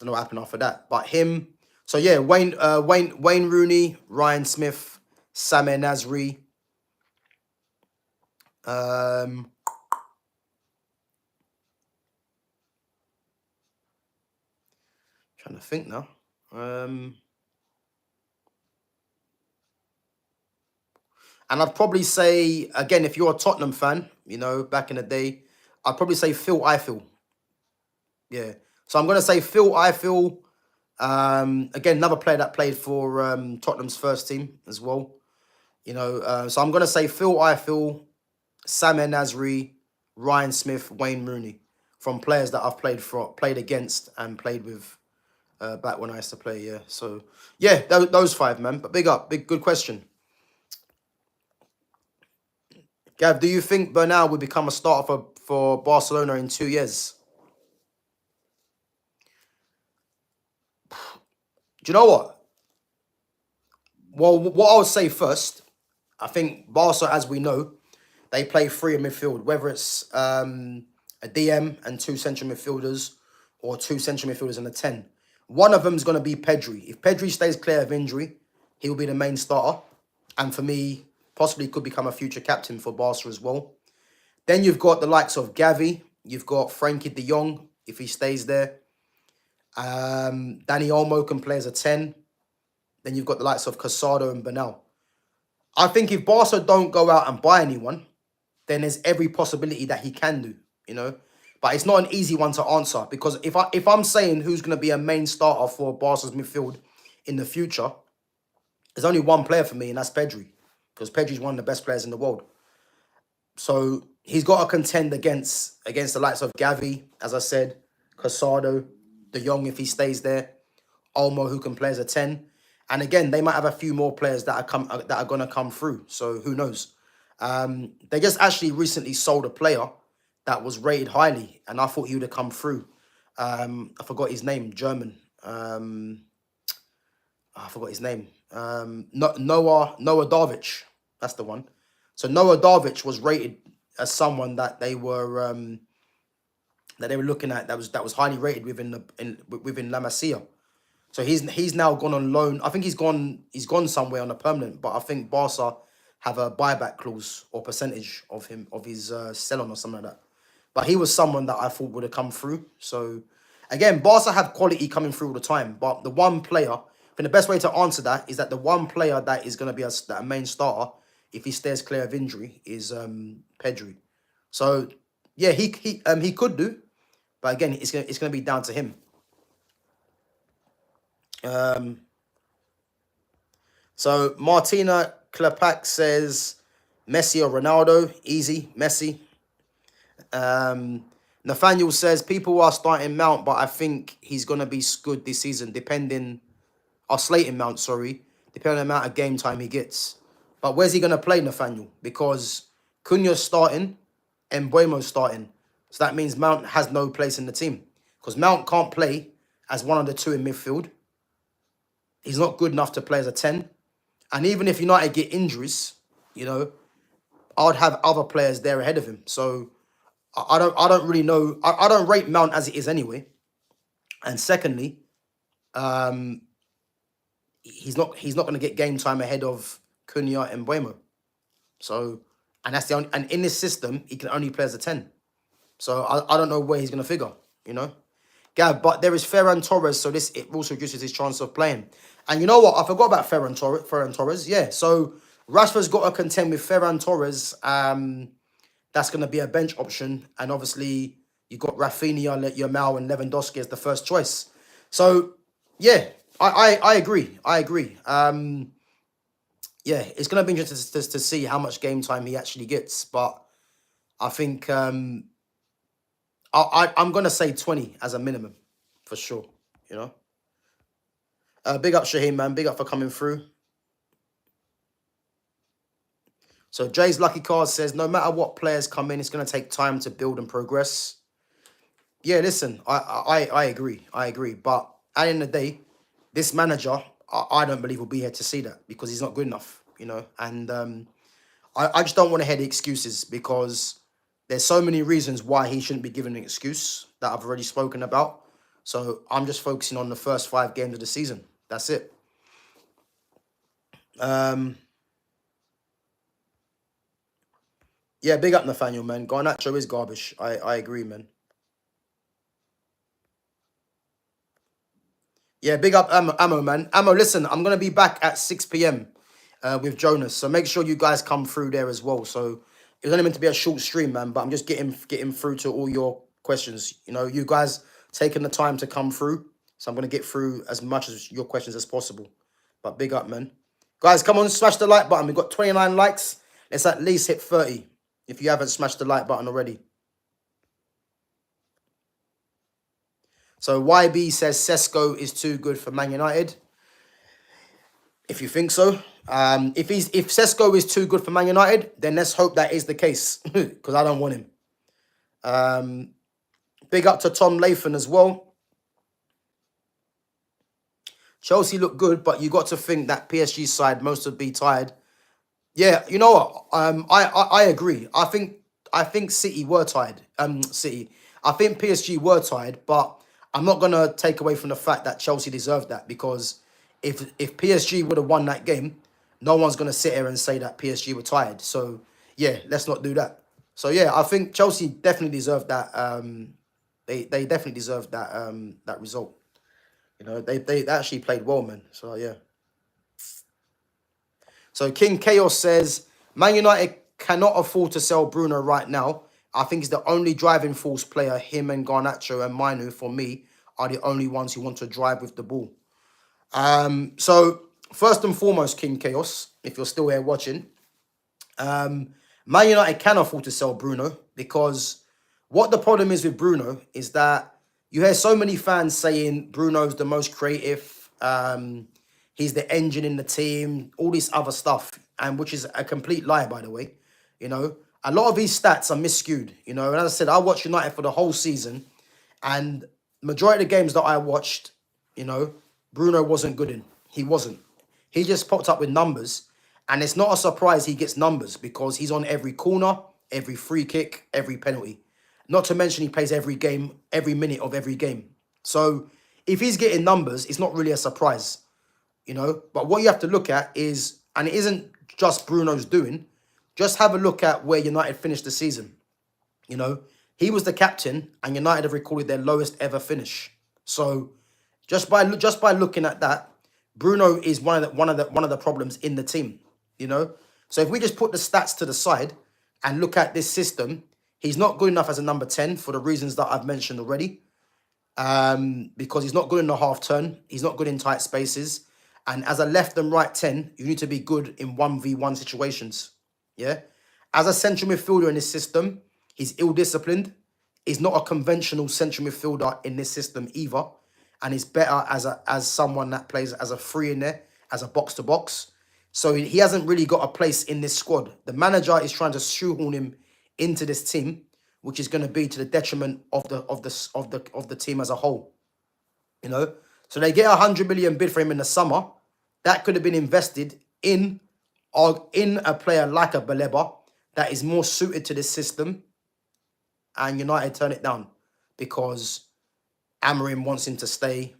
know what happened after that. But him. So yeah, Wayne Rooney, Ryan Smith, Sam Nasri. Trying to think now. And I'd probably say, again, if you're a Tottenham fan, you know, back in the day, I'd probably say Phil Eiffel. Yeah. So I'm going to say Phil Eiffel. Again, another player that played for Tottenham's first team as well. You know, so I'm going to say Phil Eiffel, Sam Nasri, Ryan Smith, Wayne Rooney, from players that I've played against and played with back when I used to play, yeah. So, yeah, those 5, man. But big up, good question. Gav, do you think Bernal will become a starter for Barcelona in 2 years? Do you know what? Well, what I would say first, I think Barca, as we know, they play 3 in midfield, whether it's a DM and 2 central midfielders or 2 central midfielders and a 10. One of them is going to be Pedri. If Pedri stays clear of injury, he will be the main starter. And for me, possibly could become a future captain for Barca as well. Then you've got the likes of Gavi. You've got Frankie de Jong, if he stays there. Dani Olmo can play as a 10. Then you've got the likes of Casado and Bernal. I think if Barca don't go out and buy anyone, then there's every possibility that he can do. you know. But it's not an easy one to answer because if I'm saying who's going to be a main starter for Barca's midfield in the future, there's only one player for me, and that's Pedri, because Pedri's one of the best players in the world. So he's got to contend against the likes of Gavi, as I said, Casado, De Jong if he stays there, Olmo who can play as a 10. And again, they might have a few more players that are going to come through. So who knows? They just actually recently sold a player that was rated highly, and I thought he would have come through. I forgot his name, German. I forgot his name. Noah Darvic. That's the one. So Noah Darvic was rated as someone that they were looking at, that was highly rated within La Masia. So he's now gone on loan. I think he's gone somewhere on a permanent, but I think Barca have a buyback clause or percentage of his sell-on or something like that. But he was someone that I thought would have come through. So again, Barca have quality coming through all the time, but the one player, I think the best way to answer that is that the one player that is going to be a main starter, if he stays clear of injury, is Pedri. So yeah, he could do, but again, it's gonna be down to him. So Martina Klepak says Messi or Ronaldo. Easy, Messi. Nathaniel says people are starting Mount, but I think he's gonna be good this season, slating Mount, sorry, depending on the amount of game time he gets. But where's he gonna play, Nathaniel? Because Cunha's starting, and Mbuemo's starting. So that means Mount has no place in the team. Because Mount can't play as one of the two in midfield. He's not good enough to play as a 10. And even if United get injuries, you know, I'd have other players there ahead of him. So I don't really know. I don't rate Mount as it is anyway. And secondly, he's not going to get game time ahead of Cunha and Mbuemo. So, and that's the only, and in this system, he can only play as a 10. So I don't know where he's going to figure, you know. Gav, but there is Ferran Torres, so it also reduces his chance of playing. And you know what? I forgot about Ferran Torres. Yeah, so Rashford's got to contend with Ferran Torres. That's going to be a bench option. And obviously, you've got Rafinha, Yamal, and Lewandowski as the first choice. So, yeah, I agree. Yeah, it's going to be interesting to see how much game time he actually gets. But I think I'm going to say 20 as a minimum, for sure, you know. Big up, Shaheem, man. Big up for coming through. So Jay's Lucky Card says, no matter what players come in, it's going to take time to build and progress. Yeah, listen, I agree. But at the end of the day, this manager, I don't believe will be here to see that because he's not good enough, you know. And I just don't want to hear the excuses because there's so many reasons why he shouldn't be given an excuse that I've already spoken about. So I'm just focusing on the first 5 games of the season. That's it. Yeah, big up Nathaniel, man. Garnacho is garbage. I agree, man. Yeah, big up Ammo, man. Ammo, listen, I'm going to be back at 6 p.m. With Jonas. So make sure you guys come through there as well. So it was only meant to be a short stream, man, but I'm just getting through to all your questions. You know, you guys taking the time to come through. So I'm going to get through as much of your questions as possible. But big up, man. Guys, come on, smash the like button. We've got 29 likes. Let's at least hit 30 if you haven't smashed the like button already. So YB says Sesko is too good for Man United. If you think so. If Sesko is too good for Man United, then let's hope that is the case. Because I don't want him. Big up to Tom Lathan as well. Chelsea look good, but you got to think that PSG side most would be tired. Yeah, you know what? I agree. I think City were tired. City. I think PSG were tired, but I'm not gonna take away from the fact that Chelsea deserved that because if PSG would have won that game, no one's gonna sit here and say that PSG were tired. So yeah, let's not do that. So yeah, I think Chelsea definitely deserved that. They definitely deserved that result. You know, they actually played well, man. So yeah. So King Chaos says, Man United cannot afford to sell Bruno right now. I think he's the only driving force player. Him and Garnacho and Manu, for me, are the only ones who want to drive with the ball. So first and foremost, King Chaos, if you're still here watching, Man United can afford to sell Bruno, because what the problem is with Bruno is that you hear so many fans saying Bruno's the most creative, he's the engine in the team, all this other stuff, and which is a complete lie, by the way. You know, a lot of these stats are misskewed. You know, and as I said, I watched United for the whole season, and majority of the games that I watched, you know, Bruno wasn't good in. He wasn't. He just popped up with numbers. And it's not a surprise he gets numbers, because he's on every corner, every free kick, every penalty. Not to mention he plays every game, every minute of every game. So if he's getting numbers, it's not really a surprise, you know. But what you have to look at is, and it isn't just Bruno's doing, just have a look at where United finished the season. You know, he was the captain, and United have recorded their lowest ever finish. So just by looking at that, Bruno is one of the problems in the team. You know, so if we just put the stats to the side and look at this system, he's not good enough as a number 10 for the reasons that I've mentioned already. Because he's not good in the half turn, he's not good in tight spaces, and as a left and right 10, you need to be good in 1v1 situations. Yeah, as a central midfielder in this system, he's ill-disciplined. He's not a conventional central midfielder in this system either, and he's better as someone that plays as a free in there, as a box to box. So he hasn't really got a place in this squad. The manager is trying to shoehorn him into this team, which is going to be to the detriment of the team as a whole. You know, so they get 100 million bid for him in the summer. That could have been invested in a player like a Baleba that is more suited to this system, and United turn it down because Amorim wants him to stay,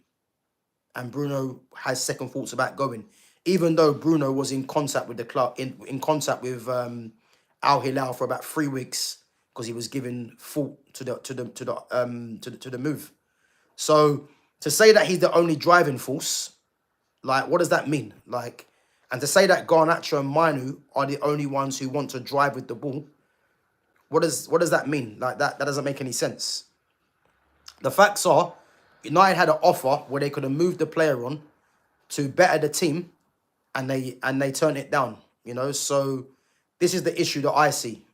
and Bruno has second thoughts about going. Even though Bruno was in contact with the club, in contact with Al Hilal for about 3 weeks, because he was giving thought to the move. So to say that he's the only driving force, like, what does that mean? Like, and to say that Garnacho and Manu are the only ones who want to drive with the ball, what does that mean? Like, that doesn't make any sense. The facts are, United had an offer where they could have moved the player on to better the team, and they turned it down, you know. So this is the issue that I see,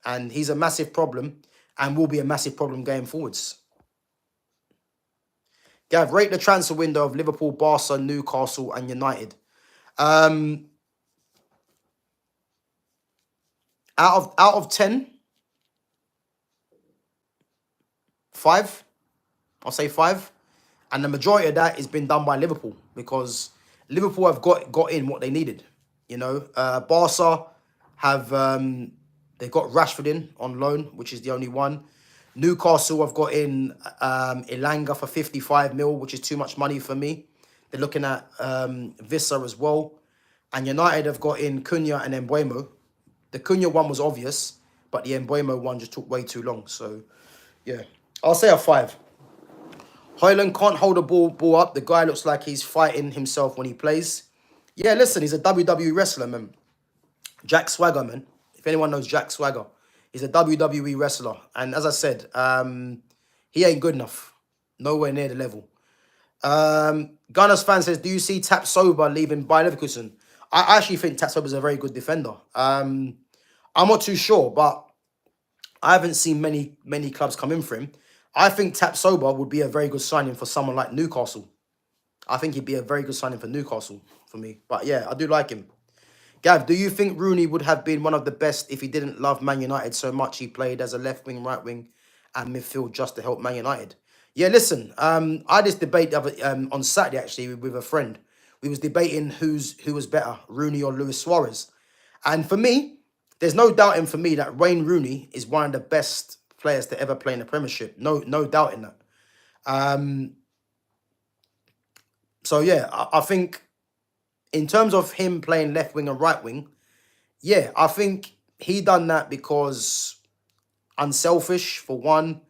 and he's a massive problem and will be a massive problem going forwards. Gav, rate the transfer window of Liverpool, Barca, Newcastle and United. Out of 10, 5. I'll say 5. And the majority of that has been done by Liverpool, because Liverpool have got in what they needed. You know, Barca have they got Rashford in on loan, which is the only one. Newcastle have got in Elanga for 55 mil, which is too much money for me. They're looking at Vissa as well. And United have got in Cunha and Mbeumo. The Cunha one was obvious, but the Mbeumo one just took way too long. So, yeah, I'll say a 5. Højlund can't hold the ball up. The guy looks like he's fighting himself when he plays. Yeah, listen, he's a WWE wrestler, man. Jack Swagger, man. If anyone knows Jack Swagger, he's a WWE wrestler. And as I said, he ain't good enough. Nowhere near the level. Gunners fan says, do you see Tapsoba leaving Bayer Leverkusen? I actually think Tapsoba is a very good defender. I'm not too sure, but I haven't seen many clubs come in for him. I think Tapsoba would be a very good signing for someone like Newcastle. I think he'd be a very good signing for Newcastle for me. But yeah, I do like him. Gav, do you think Rooney would have been one of the best if he didn't love Man United so much he played as a left wing, right wing and midfield just to help Man United? Yeah, listen, I had this debate on Saturday actually with a friend. We was debating who was better, Rooney or Luis Suarez. And for me, there's no doubting for me that Wayne Rooney is one of the best players to ever play in the Premiership. No doubt in that. So yeah, I think in terms of him playing left wing and right wing, yeah, I think he done that because unselfish for one,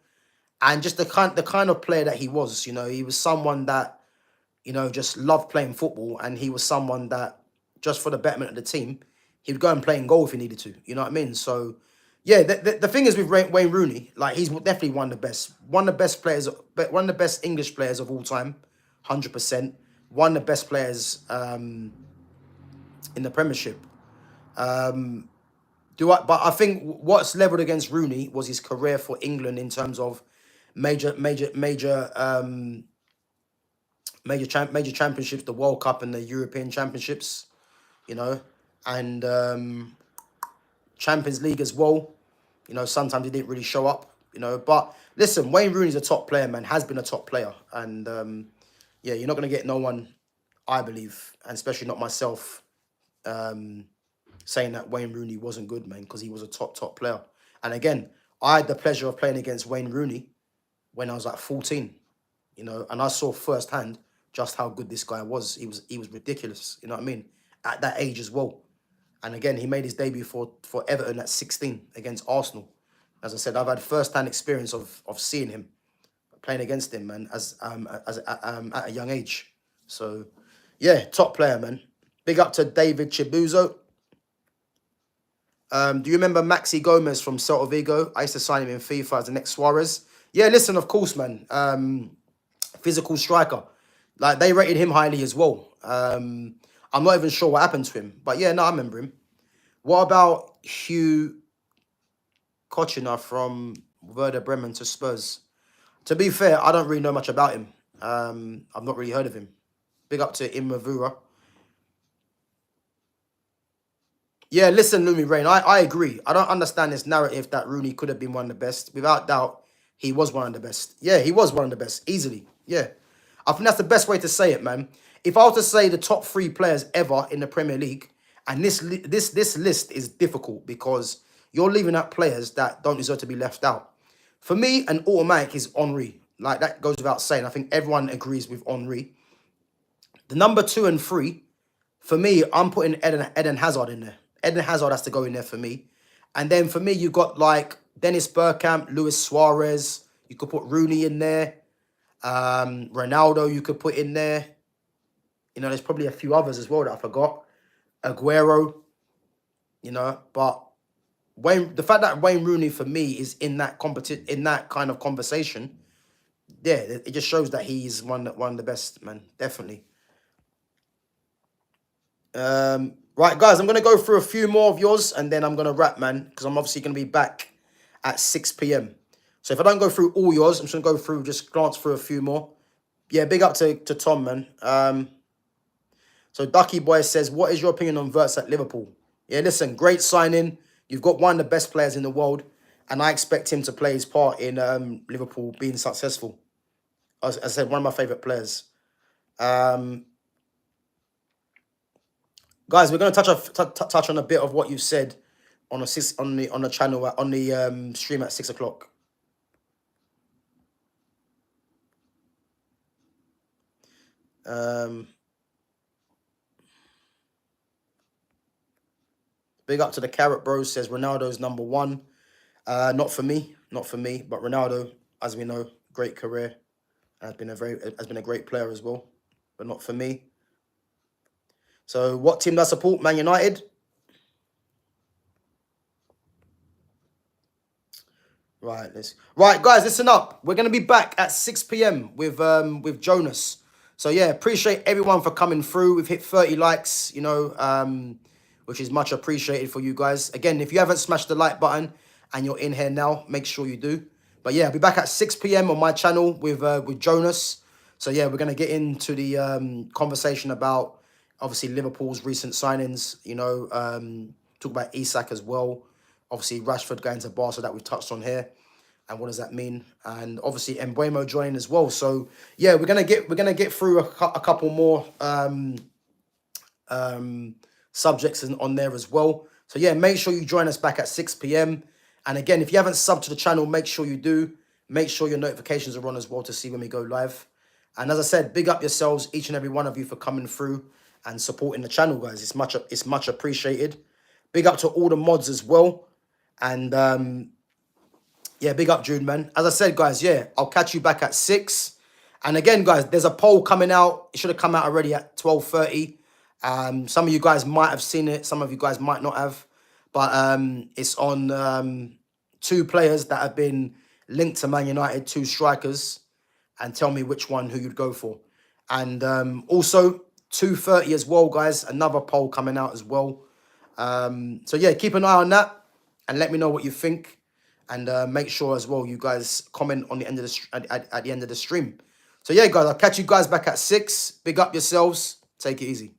and just the kind of player that he was. You know, he was someone that, you know, just loved playing football, and he was someone that just for the betterment of the team, he would go and play in goal if he needed to. You know what I mean? So Yeah, the thing is with Wayne Rooney, like he's definitely one of the best players, one of the best English players of all time, 100%. One of the best players in the Premiership. But I think what's levelled against Rooney was his career for England in terms of major championships, the World Cup and the European Championships, you know, and Champions League as well. You know, sometimes he didn't really show up, you know. But listen, Wayne Rooney's a top player, man, has been a top player. And yeah, you're not going to get no one, I believe, and especially not myself, saying that Wayne Rooney wasn't good, man, because he was a top player. And again, I had the pleasure of playing against Wayne Rooney when I was like 14, you know, and I saw firsthand just how good this guy was. He was ridiculous, you know what I mean, at that age as well. And again, he made his debut for Everton at 16 against Arsenal. As I said, I've had first-hand experience of seeing him, playing against him, man, at a young age. So, yeah, top player, man. Big up to David Chibuzo. Do you remember Maxi Gomez from Celta Vigo? I used to sign him in FIFA as the next Suarez. Yeah, listen, of course, man. Physical striker. Like, they rated him highly as well. I'm not even sure what happened to him. But yeah, no, I remember him. What about Hugh Kochiner from Werder Bremen to Spurs? To be fair, I don't really know much about him. I've not really heard of him. Big up to Imavura. Yeah, listen, Lumi Rain, I agree. I don't understand this narrative that Rooney could have been one of the best. Without doubt, he was one of the best. Yeah, he was one of the best, easily. Yeah. I think that's the best way to say it, man. If I was to say the top 3 players ever in the Premier League, and this list is difficult because you're leaving out players that don't deserve to be left out. For me, an automatic is Henry. Like, that goes without saying. I think everyone agrees with Henry. The number 2 and 3, for me, I'm putting Eden Hazard in there. Eden Hazard has to go in there for me. And then for me, you've got like Dennis Bergkamp, Luis Suarez. You could put Rooney in there. Ronaldo you could put in there. You know, there's probably a few others as well that I forgot. Aguero, you know. But the fact that Wayne Rooney for me is in that kind of conversation, yeah, it just shows that he's one of the best, man. Definitely. Right, guys, I'm going to go through a few more of yours and then I'm going to wrap, man, because I'm obviously going to be back at 6 p.m. So if I don't go through all yours, I'm just going to go through, just glance through a few more. Yeah, big up to Tom, man. So Ducky Boy says, what is your opinion on Wirtz at Liverpool? Yeah, listen, great signing. You've got one of the best players in the world, and I expect him to play his part in Liverpool being successful. As I said, one of my favourite players. Guys, we're going to touch on a bit of what you said on the channel on the stream at 6 o'clock. Big up to the Carrot Bros, says Ronaldo's number 1. Not for me, but Ronaldo, as we know, great career, has been a great player as well, but not for me. So, what team does I support? Man United. Right, guys, listen up. We're gonna be back at 6 p.m. with Jonas. So yeah, appreciate everyone for coming through. We've hit 30 likes, you know, which is much appreciated for you guys. Again, if you haven't smashed the like button and you're in here now, make sure you do. But yeah, I'll be back at 6 p.m. on my channel with Jonas. So yeah, we're gonna get into the conversation about obviously Liverpool's recent signings. You know, talk about Isak as well. Obviously, Rashford going to Barca that we've touched on here, and what does that mean? And obviously, Mbeumo joining as well. So yeah, we're gonna get through a couple more subjects on there as well. So yeah, make sure you join us back at 6 p.m. And again, if you haven't subbed to the channel, make sure you do. Make sure your notifications are on as well to see when we go live. And as I said, big up yourselves, each and every one of you, for coming through and supporting the channel, guys. It's much appreciated. Big up to all the mods as well. And yeah, big up Jude, man. As I said, guys, yeah, I'll catch you back at 6. And again, guys, there's a poll coming out. It should have come out already at 12:30. Some of you guys might have seen it. Some of you guys might not have. but it's on 2 players that have been linked to Man United, 2 strikers, and tell me which one who you'd go for. And also 2:30 as well, guys. Another poll coming out as well. So yeah, keep an eye on that and let me know what you think. And make sure as well you guys comment on the end of the at the end of the stream. So yeah, guys, I'll catch you guys back at 6. Big up yourselves. Take it easy.